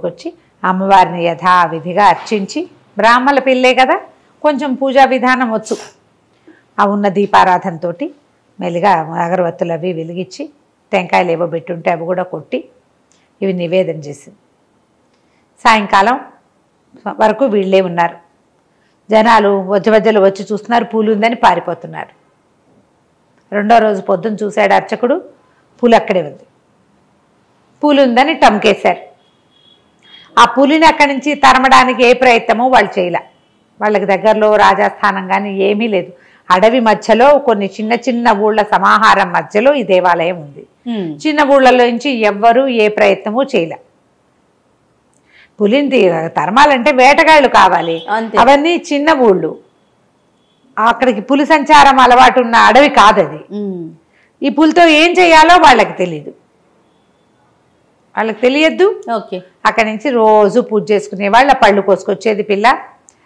B: వచ్చి అమ్మవారిని యథావిధిగా అర్చించి, బ్రాహ్మణ పిల్లే కదా కొంచెం పూజా విధానం వచ్చు, ఆ ఉన్న దీపారాధనతో మెల్లిగా అగరవత్తులు అవి వెలిగించి టెంకాయలు ఏవో పెట్టుంటే అవి కూడా కొట్టి ఇవి నివేదన చేసింది. సాయంకాలం వరకు వీళ్ళే ఉన్నారు. జనాలు మధ్యలో వచ్చి చూస్తున్నారు, పూలు ఉందని పారిపోతున్నారు. రెండో రోజు పొద్దున్న చూశాడు అర్చకుడు, పూలు అక్కడే ఉంది. పూలు ఉందని టమ్కేశారు. ఆ పూలిని అక్కడి నుంచి తరమడానికి ఏ ప్రయత్నమో వాళ్ళు చేయలే. వాళ్ళకి దగ్గరలో రాజాస్థానం కానీ ఏమీ లేదు. అడవి మధ్యలో కొన్ని చిన్న చిన్న ఊళ్ళ సమాహారం మధ్యలో ఈ దేవాలయం ఉంది. చిన్న ఊళ్ళలో నుంచి ఎవ్వరూ ఏ ప్రయత్నమూ చేయలే. పులిని తరమాలంటే వేటగాళ్ళు కావాలి, అవన్నీ చిన్న ఊళ్ళు, అక్కడికి పులి సంచారం అలవాటు ఉన్న అడవి కాదు అది. ఈ పులితో ఏం చేయాలో వాళ్ళకి తెలియదు, వాళ్ళకి తెలియద్దు. అక్కడి నుంచి రోజు పూజ చేసుకునేవాళ్ళు. పళ్ళు కోసుకొచ్చేది పిల్ల.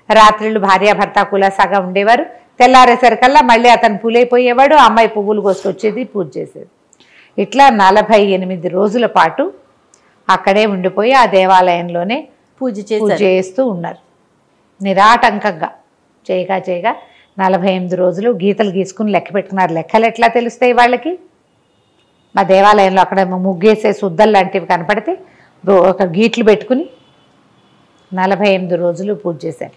B: రాత్రిళ్ళు భార్యాభర్త కులాసాగా ఉండేవారు. తెల్లారేసరికల్లా మళ్ళీ అతను పూలైపోయేవాడు, అమ్మాయి పువ్వులు కోసుకొచ్చేది, పూజ చేసేది. ఇట్లా 48 రోజుల పాటు అక్కడే ఉండిపోయి ఆ దేవాలయంలోనే పూజ చేస్తూ ఉన్నారు. నిరాటంకంగా చేయగా 48 రోజులు గీతలు గీసుకుని లెక్క పెట్టుకున్నారు. లెక్కలు ఎట్లా తెలుస్తాయి వాళ్ళకి? మా దేవాలయంలో అక్కడ ముగ్గేసే శుద్ధలు లాంటివి కనపడితే ఒక గీట్లు పెట్టుకుని 48 రోజులు పూజ చేశారు.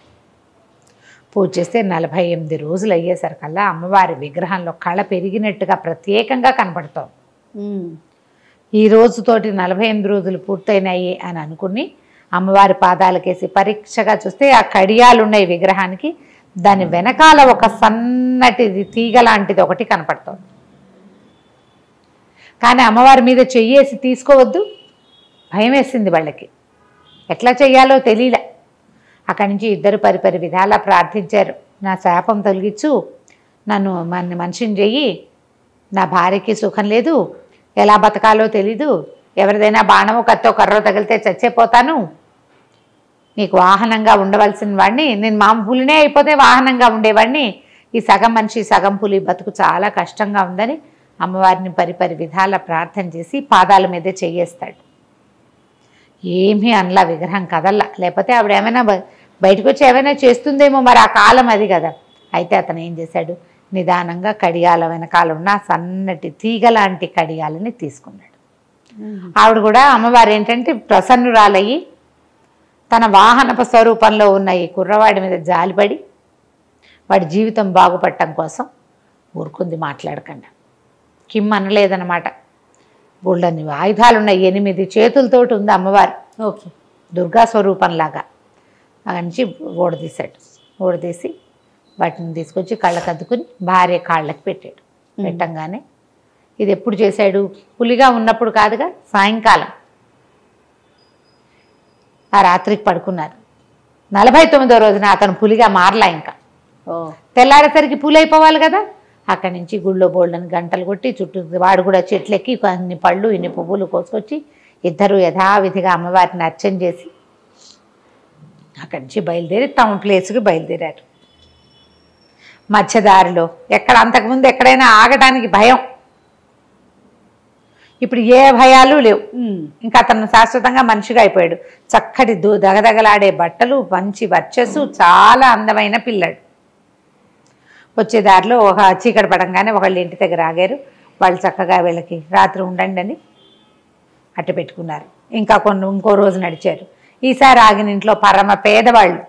B: పూజ చేస్తే 48 రోజులు అయ్యేసరికల్లా అమ్మవారి విగ్రహంలో కళ పెరిగినట్టుగా ప్రత్యేకంగా కనపడుతోంది. ఈ రోజుతోటి 48 రోజులు పూర్తయినాయి అని అనుకుని అమ్మవారి పాదాలకేసి పరీక్షగా చూస్తే ఆ కడియాలు ఉన్నాయి విగ్రహానికి. దాని వెనకాల ఒక సన్నటి తీగ లాంటిది ఒకటి కనపడుతోంది. కానీ అమ్మవారి మీద చెయ్యేసి తీసుకోవద్దు, భయం వేసింది వాళ్ళకి. ఎట్లా చెయ్యాలో తెలియలే. అక్కడి నుంచి ఇద్దరు పరిపరి విధాలా ప్రార్థించారు. నా శాపం తొలగించు, నన్ను మనిషిని చెయ్యి, నా భార్యకి సుఖం లేదు, ఎలా బతకాలో తెలీదు, ఎవరిదైనా బాణమో కత్తో కర్రో తగిలితే చచ్చిపోతాను, నీకు వాహనంగా ఉండవలసిన వాడిని, నేను మామ పులినే అయిపోతే వాహనంగా ఉండేవాడిని, ఈ సగం మనిషి సగం పులి బతుకు చాలా కష్టంగా ఉందని అమ్మవారిని పరిపరి విధాల ప్రార్థన చేసి పాదాల మీదే చెయ్యేస్తాడు. ఏమీ అనలా, విగ్రహం కదల్లా. లేకపోతే ఆవిడ ఏమైనా బయటకు వచ్చి ఏమైనా చేస్తుందేమో, మరి ఆ కాలం అది కదా. అయితే అతను ఏం చేశాడు, నిదానంగా కడియాల వెనకాల ఉన్న సన్నటి తీగ లాంటి కడియాలని తీసుకున్నాడు. ఆవిడ కూడా అమ్మవారు ఏంటంటే ప్రసన్నురాలయ్యి తన వాహనప స్వరూపంలో ఉన్న ఈ కుర్రవాడి మీద జాలిపడి వాడి జీవితం బాగుపడటం కోసం ఊరుకుంది, మాట్లాడకుండా. కిమ్ అనలేదన్నమాట. బుళ్ళని ఆయుధాలు ఉన్నాయి, 8 చేతులతోటి ఉంది అమ్మవారు. దుర్గా స్వరూపంలాగా. నుంచి ఓడదీశాడు. ఓడదీసి వాటిని తీసుకొచ్చి కళ్ళకద్దుకుని భార్య కాళ్ళకి పెట్టాడు. పెట్టంగానే ఇది ఎప్పుడు చేశాడు? పులిగా ఉన్నప్పుడు కాదుగా, సాయంకాలం ఆ రాత్రికి పడుకున్నారు. 49వ రోజున అతను పులిగా మారలా. ఇంకా తెల్లారేసరికి పులి అయిపోవాలి కదా. అక్కడి నుంచి గుళ్ళో బోల్డని గంటలు కొట్టి చుట్టూ వాడు కూడా చెట్లెక్కి కొన్ని పళ్ళు ఇన్ని పువ్వులు కోసుకొచ్చి ఇద్దరు యథావిధిగా అమ్మవారిని అర్చన చేసి అక్కడి నుంచి బయలుదేరి తమ ప్లేస్కి బయలుదేరారు. మధ్యదారిలో ఎక్కడ అంతకుముందు ఎక్కడైనా ఆగడానికి భయం, ఇప్పుడు ఏ భయాలు లేవు. ఇంకా అతను శాశ్వతంగా మనిషిగా అయిపోయాడు. చక్కటి దగదగలాడే బట్టలు, మంచి వర్చస్సు, చాలా అందమైన పిల్లాడు. వచ్చే దారిలో ఒక చీకటి పడంగానే ఒకళ్ళు ఇంటి దగ్గర ఆగారు. వాళ్ళు చక్కగా వీళ్ళకి రాత్రి ఉండండి అని అట్ట పెట్టుకున్నారు. ఇంకా ఇంకో రోజు నడిచారు. ఈసారి ఆగిన ఇంట్లో పరమ పేదవాళ్ళు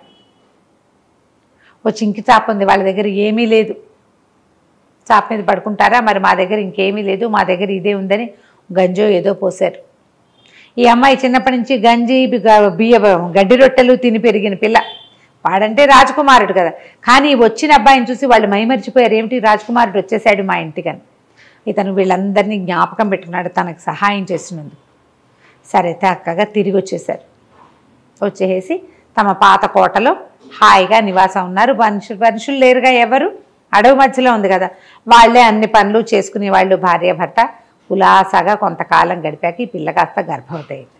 B: వచ్చి ఇంకి చాప ఉంది, వాళ్ళ దగ్గర ఏమీ లేదు, చాప మీద పడుకుంటారా, మరి మా దగ్గర ఇంకేమీ లేదు, మా దగ్గర ఇదే ఉందని గంజో ఏదో పోసారు. ఈ అమ్మాయి చిన్నప్పటి నుంచి గంజి గడ్డి రొట్టెలు తిని పెరిగిన పిల్ల. వాడంటే రాజకుమారుడు కదా. కానీ వచ్చిన అబ్బాయిని చూసి వాళ్ళు మైమరిచిపోయారు. ఏమిటి, రాజకుమారుడు వచ్చేసాడు మా ఇంటికని. ఇతను వీళ్ళందరినీ జ్ఞాపకం పెట్టుకున్నాడు తనకు సహాయం చేసినందుకు. సరే చక్కగా తిరిగి వచ్చేసారు. వచ్చేసి తమ పాత కోటలో హాయిగా నివాసం ఉన్నారు. మనుషులు లేరుగా ఎవరు, అడవి మధ్యలో ఉంది కదా. వాళ్ళే అన్ని పనులు చేసుకునే వాళ్ళు. భార్య భర్త ఉలాసాగా కొంతకాలం గడిపాక ఈ పిల్ల కాస్త గర్భవతి అయింది.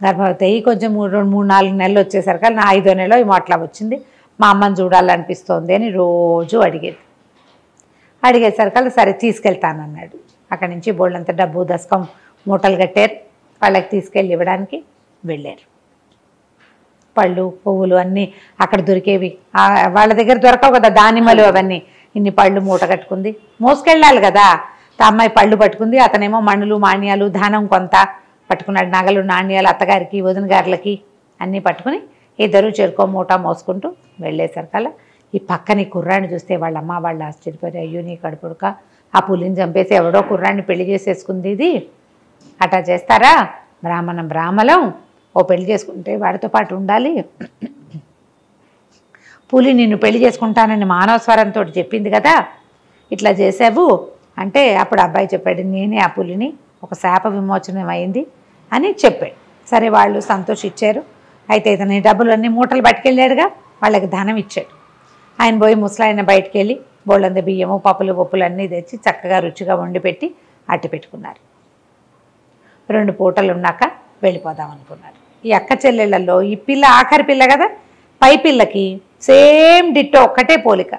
B: గర్భవతి అయ్యి కొంచెం 3-4 నెలలు వచ్చేసరికి నా 5వ నెలలో ఏమో అట్లా వచ్చింది. మా అమ్మని చూడాలనిపిస్తోంది అని రోజు అడిగేసరికి సరే తీసుకెళ్తానన్నాడు. అక్కడి నుంచి బోళ్ళంత డబ్బు దశకం మూటలు కట్టారు. వాళ్ళకి తీసుకెళ్ళి ఇవ్వడానికి వెళ్ళారు. పళ్ళు పువ్వులు అన్నీ అక్కడ దొరికేవి, వాళ్ళ దగ్గర దొరకవు కదా దానిమ్మలు అవన్నీ. ఇన్ని పళ్ళు మూట కట్టుకుంది, మోసుకెళ్ళాలి కదా. అమ్మాయి పళ్ళు పట్టుకుంది, అతనేమో మణులు మాణ్యాలు ధానం కొంత పట్టుకున్నాడు. నగలు నాణ్యాలు అత్తగారికి వదిన గారులకి అన్నీ పట్టుకుని ఇద్దరు చెరుకో మూట మోసుకుంటూ వెళ్ళేసరికల్లా ఈ పక్కని కుర్రాన్ని చూస్తే వాళ్ళమ్మ వాళ్ళు ఆశ్చర్యపోయారు. అయ్యో నీ కడుపుడుక, ఆ పులిని చంపేసి ఎవడో కుర్రాన్ని పెళ్లి చేసేసుకుంది, ఇది అట్టా చేస్తారా? బ్రాహ్మణం ఓ పెళ్లి చేసుకుంటే వాడితో పాటు ఉండాలి. పులి నిన్ను పెళ్లి చేసుకుంటానని మానవ స్వరంతో చెప్పింది కదా, ఇట్లా చేసావు అంటే అప్పుడు అబ్బాయి చెప్పాడు, నేనే ఆ పులిని, ఒక శాప విమోచనం అయింది అని చెప్పాడు. సరే వాళ్ళు సంతోషించారు. అయితే ఇతని డబ్బులు అన్నీ మూటలు పట్టుకెళ్ళాడుగా, వాళ్ళకి ధనం ఇచ్చాడు. ఆయన పోయి ముసలాయన బయటికి వెళ్ళి బోళ్ళంద బియ్యము పప్పులు అన్నీ తెచ్చి చక్కగా రుచిగా వండి పెట్టి అట్టి పెట్టుకున్నారు. 2 పూటలు ఉన్నాక వెళ్ళిపోదాం అనుకున్నారు. ఈ అక్క చెల్లెళ్ళల్లో ఈ పిల్ల ఆఖరి పిల్ల కదా, పై పిల్లకి సేమ్ డిట్టో ఒక్కటే పోలిక.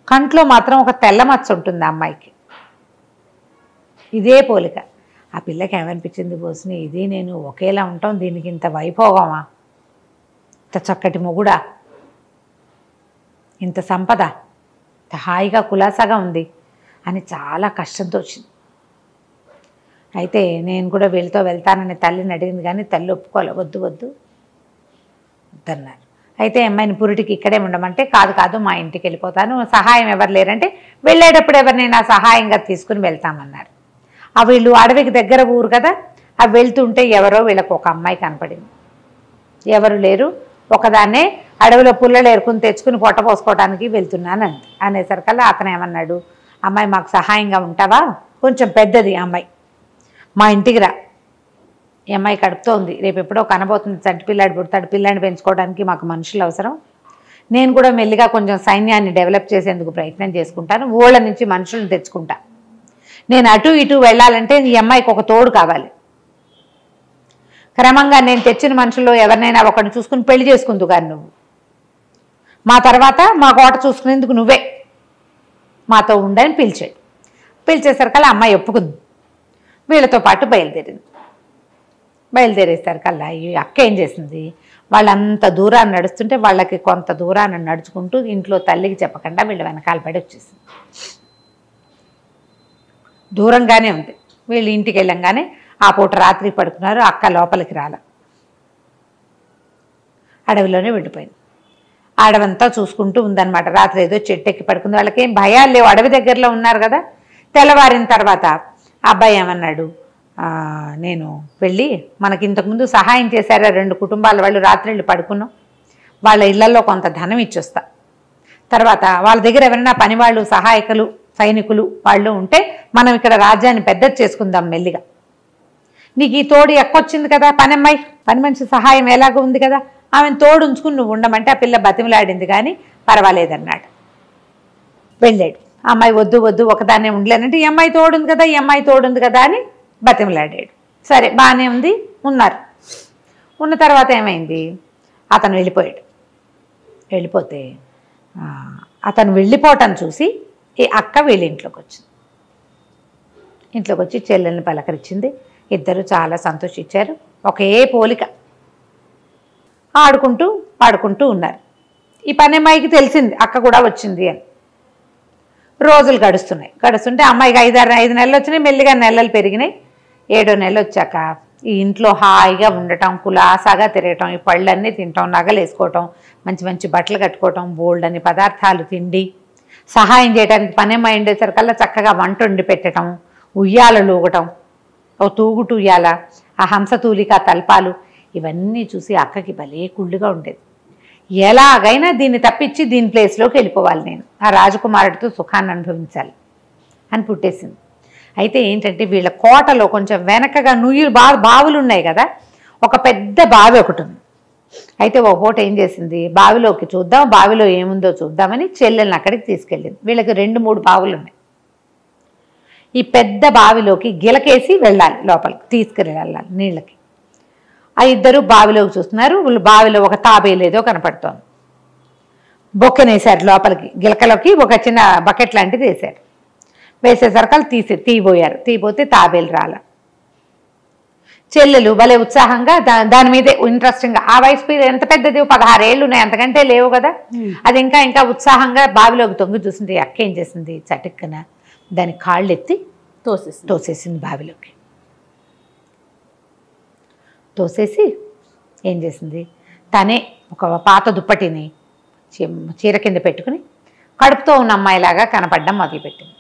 B: కంట్లో మాత్రం ఒక తెల్ల మచ్చ ఉంటుంది ఆ అమ్మాయికి, ఇదే పోలిక. ఆ పిల్లకి ఏమనిపించింది, బోసిని ఇది నేను ఒకేలా ఉంటాం, దీనికి ఇంత వైభోగమా, ఇంత చక్కటి మొగుడా, ఇంత సంపద, ఇంత హాయిగా కులాసాగా ఉంది అని చాలా కష్టంతో వచ్చింది. అయితే నేను కూడా వీళ్ళతో వెళ్తానని తల్లిని అడిగింది, కానీ తల్లి ఒప్పుకోలే, వద్దు వద్దన్నారు. అయితే అమ్మాయిని పురిటికి ఇక్కడే ఉండమంటే కాదు మా ఇంటికి వెళ్ళిపోతాను, సహాయం ఎవరు లేరంటే వెళ్ళేటప్పుడు ఎవరినైనా సహాయంగా తీసుకుని వెళ్తామన్నారు. వీళ్ళు అడవికి దగ్గర ఊరు కదా, అవి వెళ్తుంటే ఎవరో వీళ్ళకు ఒక అమ్మాయి కనపడింది. ఎవరు లేరు, ఒకదాన్నే అడవిలో పుల్లలు ఏరుకుని తెచ్చుకుని పొట్ట పోసుకోవడానికి వెళ్తున్నానండి అనేసరికల్లా అతను ఏమన్నాడు, అమ్మాయి మాకు సహాయంగా ఉంటావా, కొంచెం పెద్దది అమ్మాయి, మా ఇంటికి రా, ఈ అమ్మాయి కడుపుతో ఉంది, రేపు ఎప్పుడో కనబోతుంది, చంటి పిల్లాడి పుడతాడు, పిల్లాడిని పెంచుకోవడానికి మాకు మనుషులు అవసరం, నేను కూడా మెల్లిగా కొంచెం సైన్యాన్ని డెవలప్ చేసేందుకు ప్రయత్నం చేసుకుంటాను, ఊళ్ళ నుంచి మనుషులను తెచ్చుకుంటా, నేను అటు ఇటు వెళ్ళాలంటే ఈ అమ్మాయికి ఒక తోడు కావాలి, క్రమంగా నేను తెచ్చిన మనుషుల్లో ఎవరినైనా ఒకరిని చూసుకుని పెళ్లి చేసుకుందు కానీ నువ్వు, మా తర్వాత మా కోట చూసుకునేందుకు నువ్వే మాతో ఉండని పిలిచాడు. పిలిచేసరికల్లా అమ్మాయి ఒప్పుకుంది, వీళ్ళతో పాటు బయలుదేరేసరికల్లా ఈ అక్క ఏం చేసింది, వాళ్ళంత దూరాన్ని నడుస్తుంటే వాళ్ళకి కొంత దూరాన్ని నడుచుకుంటూ ఇంట్లో తల్లికి చెప్పకుండా వీళ్ళు వెనకాల పడి వచ్చేసింది. దూరంగానే ఉంది. వీళ్ళు ఇంటికి వెళ్ళంగానే ఆ పూట రాత్రి పడుకున్నారు. అక్క లోపలికి రాల, అడవిలోనే వెళ్ళిపోయింది. అడవంతా చూసుకుంటూ ఉందన్నమాట. రాత్రి ఏదో చెట్టు ఎక్కి పడుకుంది. వాళ్ళకి ఏం భయాలు లేవు, అడవి దగ్గరలో ఉన్నారు కదా. తెల్లవారిన తర్వాత అబ్బాయి ఏమన్నాడు, నేను వెళ్ళి మనకి ఇంతకుముందు సహాయం చేశారా 2 కుటుంబాల వాళ్ళు, రాత్రి వెళ్ళి పడుకున్నాం, వాళ్ళ ఇళ్లలో కొంత ధనం ఇచ్చొస్తా, తర్వాత వాళ్ళ దగ్గర ఎవరైనా పనివాళ్ళు సహాయకులు సైనికులు వాళ్ళు ఉంటే మనం ఇక్కడ రాజ్యాన్ని పెద్దది చేసుకుందాం మెల్లిగా, నీకు ఈ తోడు ఎక్కొచ్చింది కదా పని మనిషి సహాయం ఎలాగో ఉంది కదా, ఆమెను తోడు ఉంచుకుని నువ్వు ఉండమంటే ఆ పిల్ల బతిమలాడింది కానీ పర్వాలేదన్నాడు. వెళ్ళాడు. ఆ అమ్మాయి వద్దు ఒకదాన్నే ఉండలేనంటే ఈ అమ్మాయి తోడుంది కదా అని బతిమలాడాడు. సరే బాగానే ఉంది, ఉన్నారు. ఉన్న తర్వాత ఏమైంది, అతను వెళ్ళిపోతే అతను వెళ్ళిపోవటం చూసి ఈ అక్క వీళ్ళ ఇంట్లోకి వచ్చి చెల్లెల్ని పలకరించింది. ఇద్దరు చాలా సంతోషించారు. ఒకే పోలిక, ఆడుకుంటూ పాడుకుంటూ ఉన్నారు. ఈ పనమ్మాయికి తెలిసింది అక్క కూడా వచ్చింది అని. రోజులు గడుస్తుంటే అమ్మాయికి 5 నెలలు వచ్చినాయి, మెల్లిగా నెలలు పెరిగినాయి. 7వ నెల వచ్చాక ఈ ఇంట్లో హాయిగా ఉండటం, కులాసాగా తిరగటం, ఈ పళ్ళన్నీ తినటం, నగలు వేసుకోవటం, మంచి మంచి బట్టలు కట్టుకోవటం, బోల్డని పదార్థాలు తిండి, సహాయం చేయడానికి పనమ్మాయి ఉండేసరికల్లా చక్కగా వంట వండి పెట్టడం, ఉయ్యాలలు ఊగటం, ఓ తూగుటు ఉయ్యాల, ఆ హంసతూలిక తల్పాలు, ఇవన్నీ చూసి అక్కకి భలే కుళ్ళుగా ఉండేది. ఎలాగైనా దీన్ని తప్పించి దీని ప్లేస్లోకి వెళ్ళిపోవాలి, నేను ఆ రాజకుమారుడితో సుఖాన్ని అనుభవించాలి అని పుట్టేసింది. అయితే ఏంటంటే వీళ్ళ కోటలో కొంచెం వెనకగా నుయ్యులు బావులు ఉన్నాయి కదా, ఒక పెద్ద బావి ఒకటి ఉంది. అయితే ఒక పూట ఏం చేసింది, బావిలోకి చూద్దాం, బావిలో ఏముందో చూద్దామని చెల్లెల్ని అక్కడికి తీసుకెళ్ళింది. వీళ్ళకి 2-3 బావులు ఉన్నాయి. ఈ పెద్ద బావిలోకి గిలకేసి వెళ్ళాలి, లోపలికి తీసుకెళ్ళాలి నీళ్ళకి. ఆ ఇద్దరు బావిలోకి చూస్తున్నారు. వాళ్ళు బావిలో ఒక తాబేలేదో కనపడుతోంది. బొక్కనేసారు లోపలికి, గిలకలోకి ఒక చిన్న బకెట్ లాంటిది వేశారు. వేసేసరికి తీయబోయారు. తీయబోతే తాబేలు రాల. చెల్లెలు భలే ఉత్సాహంగా దాని మీదే ఇంట్రెస్టింగ్గా, ఆ వయసు ఎంత పెద్దది, 16 ఏళ్ళు ఉన్నాయి, అంతకంటే లేవు కదా. అది ఇంకా ఉత్సాహంగా బావిలోకి తొంగి చూసింది. అక్క ఏం చేసింది, చటుక్కన దాని కాళ్ళు ఎత్తి తోసేసింది బావిలోకి. తోసేసి ఏం చేసింది, తనే ఒక పాత దుప్పటిని చీర కింద పెట్టుకుని కడుపుతో ఉన్న అమ్మాయిలాగా కనపడడం మొదలుపెట్టింది.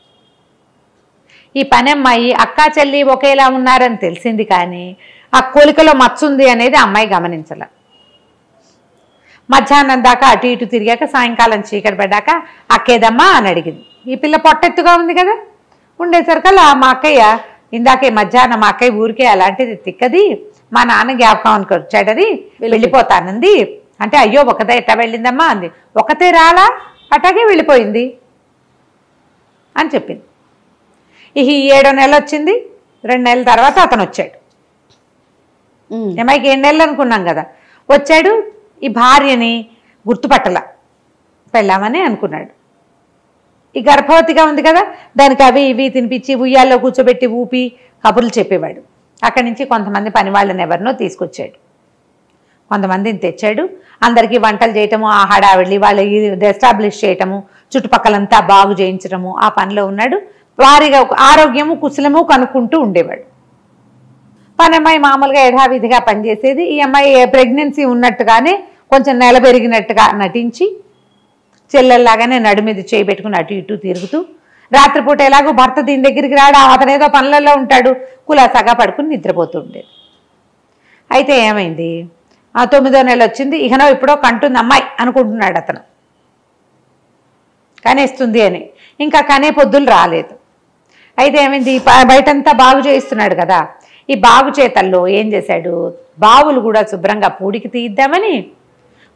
B: ఈ పని అమ్మాయి అక్కా చెల్లి ఒకేలా ఉన్నారని తెలిసింది, కానీ ఆ కోలికలో మచ్చుంది అనేది అమ్మాయి గమనించాల. మధ్యాహ్నం దాకా అటు ఇటు తిరిగాక సాయంకాలం చీకటి పడ్డాక అక్కేదమ్మా అని అడిగింది. ఈ పిల్ల పొట్టెత్తుగా ఉంది కదా, ఉండేసరికల్లా మా అక్కయ్య ఇందాకే మధ్యాహ్నం మా అక్కయ్య ఊరికే అలాంటిది తిక్కది, మా నాన్న జ్ఞాపకానికి వచ్చాడని వెళ్ళిపోతానంది అంటే, అయ్యో ఒకతే ఎట్టా వెళ్ళిందమ్మా అంది. ఒకతే రాలా, అట్లాగే వెళ్ళిపోయింది అని చెప్పింది. ఈ 7వ నెల వచ్చింది. 2 నెలల తర్వాత అతను వచ్చాడు. అమ్మాయికి 7 నెలలు అనుకున్నాం కదా, వచ్చాడు. ఈ భార్యని గుర్తుపట్టల, పెళ్ళామని అనుకున్నాడు. ఈ గర్భవతిగా ఉంది కదా, దానికి అవి ఇవి తినిపించి ఉయ్యాల్లో కూర్చోబెట్టి ఊపి కబుర్లు చెప్పేవాడు. అక్కడి నుంచి కొంతమంది పని వాళ్ళని ఎవరినో తీసుకొచ్చాడు. కొంతమందిని తెచ్చాడు. అందరికీ వంటలు చేయటము, ఆ హడావిడి వాళ్ళు ఎస్టాబ్లిష్ చేయటము, చుట్టుపక్కలంతా బాగు చేయించడము, ఆ పనిలో ఉన్నాడు. వారిగా ఆరోగ్యము కుశలము కనుక్కుంటూ ఉండేవాడు. పని అమ్మాయి మామూలుగా యథావిధిగా పనిచేసేది. ఈ అమ్మాయి ప్రెగ్నెన్సీ ఉన్నట్టుగానే కొంచెం నెల పెరిగినట్టుగా నటించి చెల్లెల్లాగానే నడు మీద చేయి పెట్టుకుని అటు ఇటు తిరుగుతూ, రాత్రిపూట ఎలాగో భర్త దీని దగ్గరికి రాడు, అతనేదో పనులలో ఉంటాడు, కులాసాగా పడుకుని నిద్రపోతూ ఉండేది. అయితే ఏమైంది, 9వ నెల వచ్చింది. ఇకనో ఇప్పుడో కంటుంది అమ్మాయి అనుకుంటున్నాడు అతను, కనేస్తుంది అని. ఇంకా కనే పొద్దులు రాలేదు. అయితే ఏమైంది, బయటంతా బాగు చేయిస్తున్నాడు కదా, ఈ బాగు చేతల్లో ఏం చేశాడు, బావులు కూడా శుభ్రంగా పూడికి తీద్దామని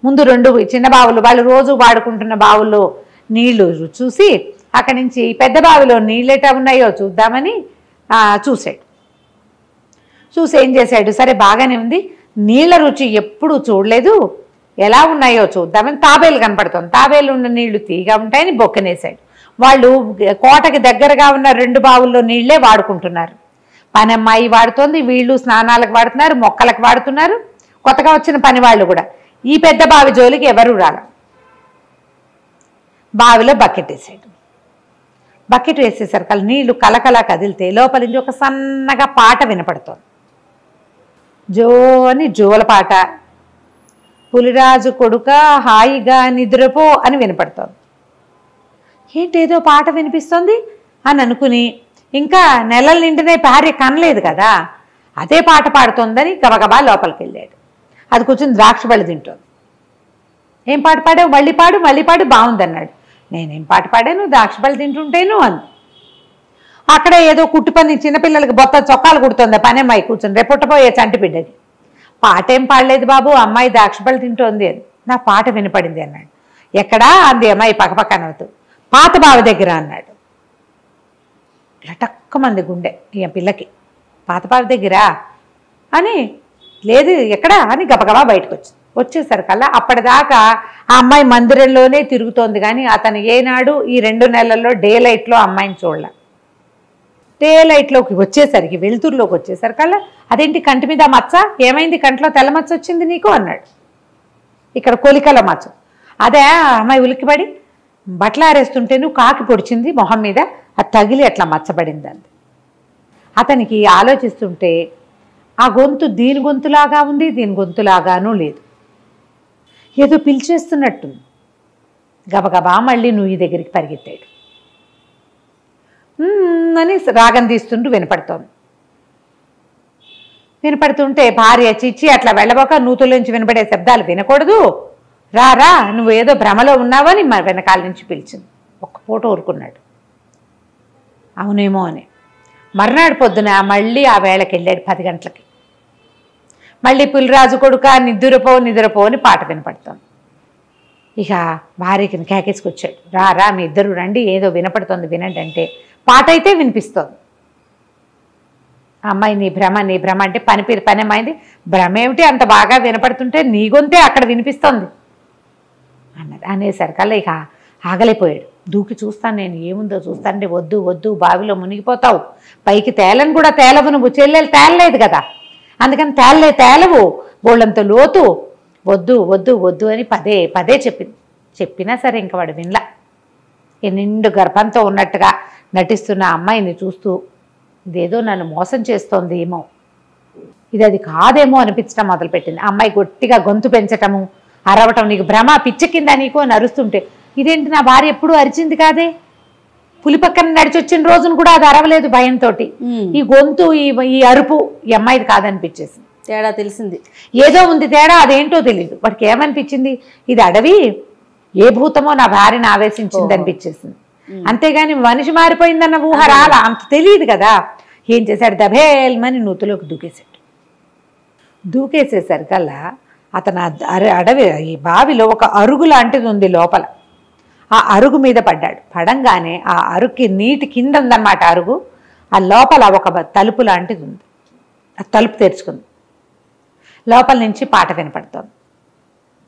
B: ముందు 2 చిన్న బావులు, వాళ్ళు రోజు వాడుకుంటున్న బావుల్లో నీళ్లు చూసి అక్కడి నుంచి పెద్ద బావిలో నీళ్ళు ఎట్టా ఉన్నాయో చూద్దామని చూశాడు. చూసి ఏం చేశాడు, సరే బాగానే ఉంది, నీళ్ళ రుచి ఎప్పుడూ చూడలేదు, ఎలా ఉన్నాయో చూద్దామని తాబేలు కనపడుతుంది. తాబేలు ఉన్న నీళ్లు తీగా ఉంటాయని బొక్కనేశాడు. వాళ్ళు కోటకి దగ్గరగా ఉన్న 2 బావుల్లో నీళ్లే వాడుకుంటున్నారు. పనమ్మాయి వాడుతోంది, వీళ్ళు స్నానాలకు వాడుతున్నారు, మొక్కలకు వాడుతున్నారు, కొత్తగా వచ్చిన పని వాళ్ళు కూడా. ఈ పెద్ద బావి జోలికి ఎవరు రాల. బావిలో బకెట్ వేసాడు. బకెట్ వేసేసరికి నీళ్లు కలకలా కదిలితే లోపల నుంచి ఒక సన్నగా పాట వినపడుతోంది. జో అని జోల పాట, పులిరాజు కొడుక హాయిగా నిద్రపో అని వినపడుతోంది. ఏంటేదో పాట వినిపిస్తుంది అని అనుకుని, ఇంకా నెలల నిండినే భార్య కనలేదు కదా, అదే పాట పాడుతోందని గబగబా లోపలికి వెళ్ళాడు. అది కూర్చొని ద్రాక్ష పళ్ళు తింటోంది. ఏం పాట పాడావు, మళ్ళీ పాడు బాగుందన్నాడు. నేనేం పాట పాడాను, ద్రాక్ష పళ్ళు తింటుంటేను అంది. అక్కడే ఏదో కుట్టు పని చిన్నపిల్లలకి బొత్త చొక్కాలు కుడుతుంది పని అమ్మాయి కూర్చొని, రేపొట్టపోయే చంటి బిడ్డది. పాట ఏం పాడలేదు బాబు, అమ్మాయి ద్రాక్ష పళ్ళు తింటోంది అని. నా పాట వినపడింది అన్నాడు. ఎక్కడా అంది అమ్మాయి పక్కపక్క నవ్వుతూ. పాత బావి దగ్గర అన్నాడు. లటక్కమంది గుండె ఈ పిల్లకి. పాత బావి దగ్గర అని, లేదు ఎక్కడా అని గబగబా బయటకు వచ్చేసరికల్లా అప్పటిదాకా ఆ అమ్మాయి మందిరంలోనే తిరుగుతోంది, కానీ అతను ఏనాడు ఈ 2 నెలల్లో డే లైట్లో అమ్మాయిని చూడలే. డే లైట్లోకి వచ్చేసరికి, వెలుతురులోకి వచ్చేసరికల్లా, అదేంటి కంటి మీద మచ్చ, ఏమైంది కంట్లో తెల్ల మచ్చ వచ్చింది నీకు అన్నాడు. ఇక్కడ కొలికల మచ్చ. అదే అమ్మాయి ఉలిక్కిపడి బట్టలు ఆరేస్తుంటేను కాకి పొడిచింది మొహం మీద, అది తగిలి అట్లా మచ్చబడింది అంది. అతనికి ఆలోచిస్తుంటే ఆ గొంతు దీని గొంతులాగా ఉంది, దీని గొంతులాగానూ లేదు, ఏదో పిలిచేస్తున్నట్టుంది. గబగబా మళ్ళీ నువ్వు దగ్గరికి పరిగెత్తాడు. అని రాగం తీస్తుంటూ వినపడుతుంటే భార్య చిచ్చి అట్లా వెళ్ళబోక నూతులోంచి వినపడే శబ్దాలు వినకూడదు, రా నువ్వు ఏదో భ్రమలో ఉన్నావని వెనకాల నుంచి పిలిచింది. ఒక్క పూట ఊరుకున్నాడు. అవునేమో అని. మర్నాడు పొద్దున మళ్ళీ ఆ వేళకి వెళ్ళాడు 10 గంటలకి. మళ్ళీ పులిరాజు కొడుక నిద్రపో అని పాట వినపడుతుంది. ఇక భార్యకి కేకేసుకొచ్చాడు, రా మీ ఇద్దరు రండి, ఏదో వినపడుతుంది వినండి అంటే పాట అయితే వినిపిస్తోంది. అమ్మాయి నీ భ్రమ అంటే పని అమ్మాయింది. భ్రమ ఏమిటి అంత బాగా వినపడుతుంటే నీ గొంతే అక్కడ వినిపిస్తోంది అన్నది. అనేసరికల్లా ఇక ఆగలేపోయాడు. దూకి చూస్తాను నేను, ఏముందో చూస్తానంటే వద్దు వద్దు బావిలో మునిగిపోతావు, పైకి తేలను కూడా తేలవు, నువ్వు చెల్లెలు తేలలేదు కదా, అందుకని తేలవు, బోళ్ళంత లోతు, వద్దు వద్దు వద్దు అని పదే పదే చెప్పింది. చెప్పినా సరే ఇంక వాడు వినలా. నిండు గర్భంతో ఉన్నట్టుగా నటిస్తున్న అమ్మాయిని చూస్తూ ఇదేదో నన్ను మోసం చేస్తోంది ఏమో, అది కాదేమో అనిపించడం మొదలుపెట్టింది. అమ్మాయి గట్టిగా గొంతు పెంచటము, అరవటం, నీకు భ్రమ పిచ్చి కింద నీకు అని అరుస్తుంటే, ఇదేంటి నా భార్య ఎప్పుడూ అరిచింది కాదే, పులి పక్కన నడిచొచ్చిన రోజును కూడా అది అరవలేదు భయంతో, ఈ గొంతు ఈ అరుపు ఈ అమ్మాయిది కాదనిపించేసింది.
A: తేడా తెలిసింది,
B: ఏదో ఉంది తేడా, అదేంటో తెలియదు. వాడికి ఏమనిపించింది, ఇది అడవి, ఏ భూతమో నా భార్యను ఆవేశించింది అనిపించేసింది. అంతేగాని మనిషి మారిపోయిందన్న ఊహ రాలా, అంత తెలియదు కదా. ఏం చేశాడు, దభేల్మని నూతులోకి దూకేసేసరికల్లా అతను అడవి ఈ బావిలో ఒక అరుగు లాంటిది ఉంది లోపల, ఆ అరుగు మీద పడ్డాడు. పడంగానే ఆ అరుగుకి నీటి కింద ఉందన్నమాట అరుగు, ఆ లోపల ఒక తలుపు లాంటిది ఉంది. ఆ తలుపు తెరుచుకుంది, లోపల నుంచి పాట వినపడుతోంది.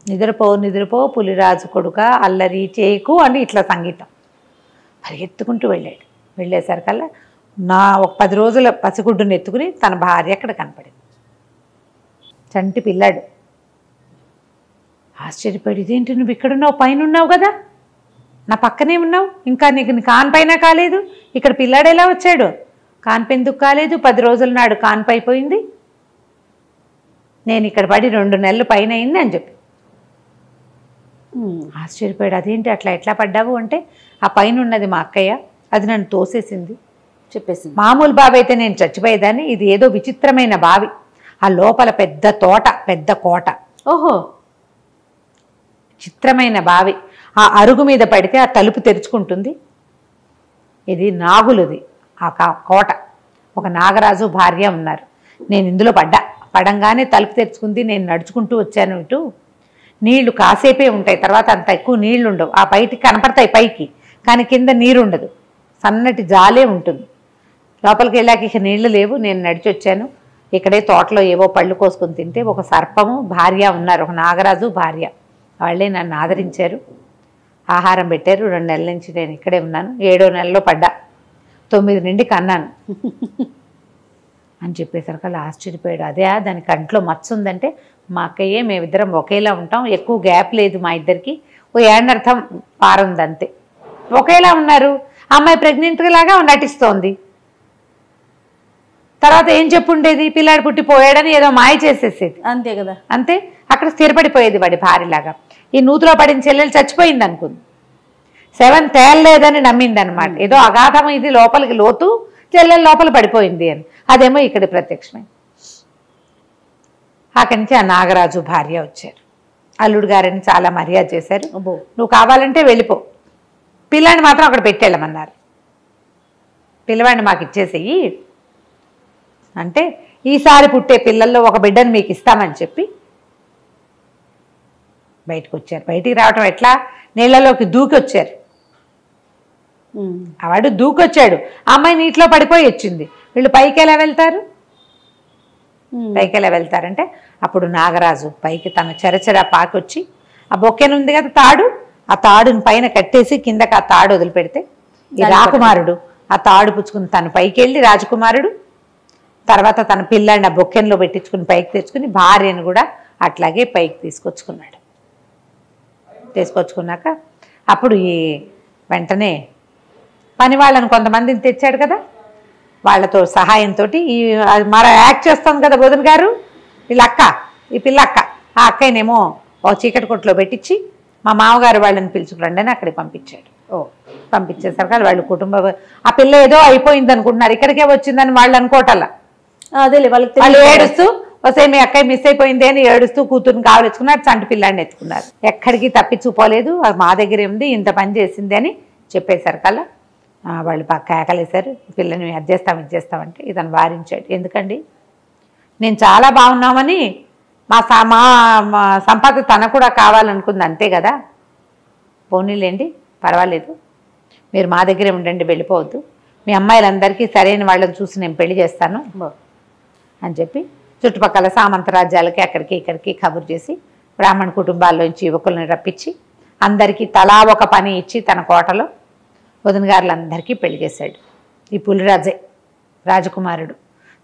B: నిద్రపో పులిరాజు కొడుక అల్లరి చేకు అని ఇట్లా సంగీతం. పరిగెత్తుకుంటూ వెళ్ళేసరికల్లా ఒక 10 రోజుల పసిగుడ్డుని ఎత్తుకుని తన భార్య అక్కడ కనపడింది. చంటి పిల్లాడు. ఆశ్చర్యపడి, ఇదేంటి నువ్వు ఇక్కడున్నావు, పైన ఉన్నావు కదా, నా పక్కనే ఉన్నావు, ఇంకా నీకు కాన్పైన కాలేదు, ఇక్కడ పిల్లాడు ఎలా వచ్చాడు, కాన్పెందుకు కాలేదు, 10 రోజుల నాడు కాన్పైపోయింది, నేను ఇక్కడ పడి 2 నెలలు పైన అయింది అని చెప్పి. ఆశ్చర్యపోయాడు, అదేంటి అట్లా ఎట్లా పడ్డావు అంటే, ఆ పైన ఉన్నది మా అక్కయ్య, అది నన్ను తోసేసింది
A: చెప్పేసింది.
B: మామూలు బావి అయితే నేను చచ్చిపోయేదాన్ని, ఇది ఏదో విచిత్రమైన బావి, ఆ లోపల పెద్ద తోట, పెద్ద కోట.
A: ఓహో,
B: చిత్రమైన బావి. ఆ అరుగు మీద పడితే ఆ తలుపు తెరుచుకుంటుంది. ఇది నాగులది ఆ కోట. ఒక నాగరాజు భార్య ఉన్నారు. నేను ఇందులో పడంగానే తలుపు తెరుచుకుంది. నేను నడుచుకుంటూ వచ్చాను ఇటు. నీళ్లు కాసేపే ఉంటాయి, తర్వాత అంత ఎక్కువ నీళ్లు ఉండవు. ఆ బయటికి కనపడతాయి పైకి, కానీ కింద నీరు ఉండదు, సన్నటి జాలే ఉంటుంది. లోపలికి వెళ్ళాక ఇక నీళ్లు లేవు. నేను నడిచి వచ్చాను. ఇక్కడే తోటలో ఏవో పళ్ళు కోసుకొని తింటే ఒక సర్పము భార్య ఉన్నారు, ఒక నాగరాజు భార్య. వాళ్ళే నన్ను ఆదరించారు, ఆహారం పెట్టారు. 2 నెలల నుంచి నేను ఇక్కడే ఉన్నాను. 7వ నెలలో పడ్డా, 9 నుండి కన్నాను అని చెప్పేసరికి అలా ఆశ్చర్యపోయాడు. అదే దాని కంట్లో మచ్చ ఉందంటే, మా అక్కయ్యే, మేమిద్దరం ఒకేలా ఉంటాం, ఎక్కువ గ్యాప్ లేదు మా ఇద్దరికి, ఓ ఏడనర్థం పారుంది అంతే, ఒకేలా ఉన్నారు. అమ్మాయి ప్రెగ్నెంట్ లాగా నటిస్తోంది. తర్వాత ఏం చెప్పుండేది, పిల్లాడు పుట్టిపోయాడని ఏదో మాయ చేసేసేది,
A: అంతే కదా.
B: అంతే, అక్కడ స్థిరపడిపోయేది వాడి భార్యలాగా. ఈ నూతులో పడిన చెల్లెలు చచ్చిపోయింది అనుకుంది, 7 తేలలేదని నమ్మింది అనమాట. ఏదో అగాధం ఇది, లోపలికి లోతు, చెల్లెలు లోపల పడిపోయింది అని. అదేమో ఇక్కడ ప్రత్యక్షమే. అక్కడి నుంచి ఆ నాగరాజు భార్య వచ్చారు. అల్లుడు గారిని చాలా మర్యాద చేశారు. నువ్వు కావాలంటే వెళ్ళిపో, పిల్లాన్ని మాత్రం అక్కడ పెట్టేళ్ళమన్నారు. పిల్లవాడిని మాకు ఇచ్చేసేయి అంటే, ఈసారి పుట్టే పిల్లల్లో ఒక బిడ్డను మీకు ఇస్తామని చెప్పి బయటకు వచ్చారు. బయటికి రావటం ఎట్లా, నీళ్ళలోకి దూకి వచ్చారు. వాడు దూకొచ్చాడు, అమ్మాయి నీటిలో పడిపోయి వచ్చింది. వీళ్ళు పైకి ఎలా వెళ్తారు, పైకి ఎలా వెళ్తారంటే, అప్పుడు నాగరాజు పైకి తన చెరచెర పాకొచ్చి, ఆ బొక్కెను ఉంది కదా తాడు, ఆ తాడుని పైన కట్టేసి కిందకి ఆ తాడు వదిలిపెడితే, ఈ రాకుమారుడు ఆ తాడు పుచ్చుకుని తను పైకి వెళ్ళి, రాజకుమారుడు తర్వాత తన పిల్లాడిని ఆ బొక్కెన్లో పెట్టించుకుని పైకి తెచ్చుకుని, భార్యను కూడా అట్లాగే పైకి తీసుకొచ్చుకున్నాక అప్పుడు ఈ వెంటనే పని వాళ్ళని కొంతమందిని తెచ్చాడు కదా, వాళ్ళతో సహాయంతో ఈ మర యాక్ట్ చేస్తుంది కదా బోధన్ గారు, వీళ్ళ అక్క, ఈ పిల్ల అక్క, ఆ అక్కనేమో ఓ చీకటి కొట్లో పెట్టించి మా మామగారు వాళ్ళని పిలుచుకురండి అని అక్కడికి పంపించాడు. పంపించేసరికి వాళ్ళు కుటుంబం, ఆ పిల్ల ఏదో అయిపోయింది అనుకుంటున్నారు, ఇక్కడికే వచ్చిందని వాళ్ళు అనుకోవటల్లా.
A: అదేలే,
B: వాళ్ళు ఏడుస్తూ, వస్తే మీ అక్కయ్య మిస్ అయిపోయింది అని ఏడుస్తూ కూతురుని కావలించుకున్నారు. చంటి పిల్లాడిని ఎత్తుకున్నారు. ఎక్కడికి తప్పించుకోలేదు, మా దగ్గరే ఉంది, ఇంత పని చేసింది అని చెప్పేసరికల్లా వాళ్ళు కేకలేశారు. పిల్లని ఇచ్చేస్తామంటే ఇతను వారించాడు. ఎందుకండి, నేను చాలా బాగున్నామని, మా సంపద తన కూడా కావాలనుకుంది, అంతే కదా, పోనీలేండి పర్వాలేదు, మీరు మా దగ్గరే ఉండండి, వెళ్ళిపోవద్దు, మీ అమ్మాయిలందరికీ సరైన వాళ్ళని చూసి నేను పెళ్లి చేస్తాను, అని చెప్పి చుట్టుపక్కల సామంత రాజ్యాలకి అక్కడికి ఇక్కడికి కబురు చేసి బ్రాహ్మణ కుటుంబాల్లోంచి యువకులను రప్పించి అందరికీ తలా ఒక పని ఇచ్చి తన కోటలో వదిన గారులందరికీ పెళ్లి చేశాడు. ఈ పులిరాజే రాజకుమారుడు.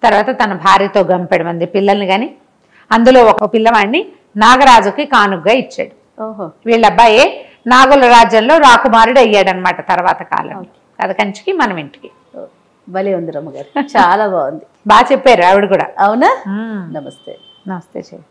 B: తర్వాత తన భార్యతో గంపెడు మంది పిల్లల్ని కానీ అందులో ఒక పిల్లవాడిని నాగరాజుకి కానుగ్గా ఇచ్చాడు.
A: ఓహో.
B: వీళ్ళ అబ్బాయే నాగుల రాజ్యంలో రాకుమారుడు అయ్యాడనమాట తర్వాత కాలం. కథ కంచికి మనం ఇంటికి.
A: భలే ఉంది రమ్మగారు, చాలా బాగుంది.
B: బాగా చెప్పారు ఆవిడ కూడా.
A: అవునా? నమస్తే.
B: నమస్తే చెయ్యి.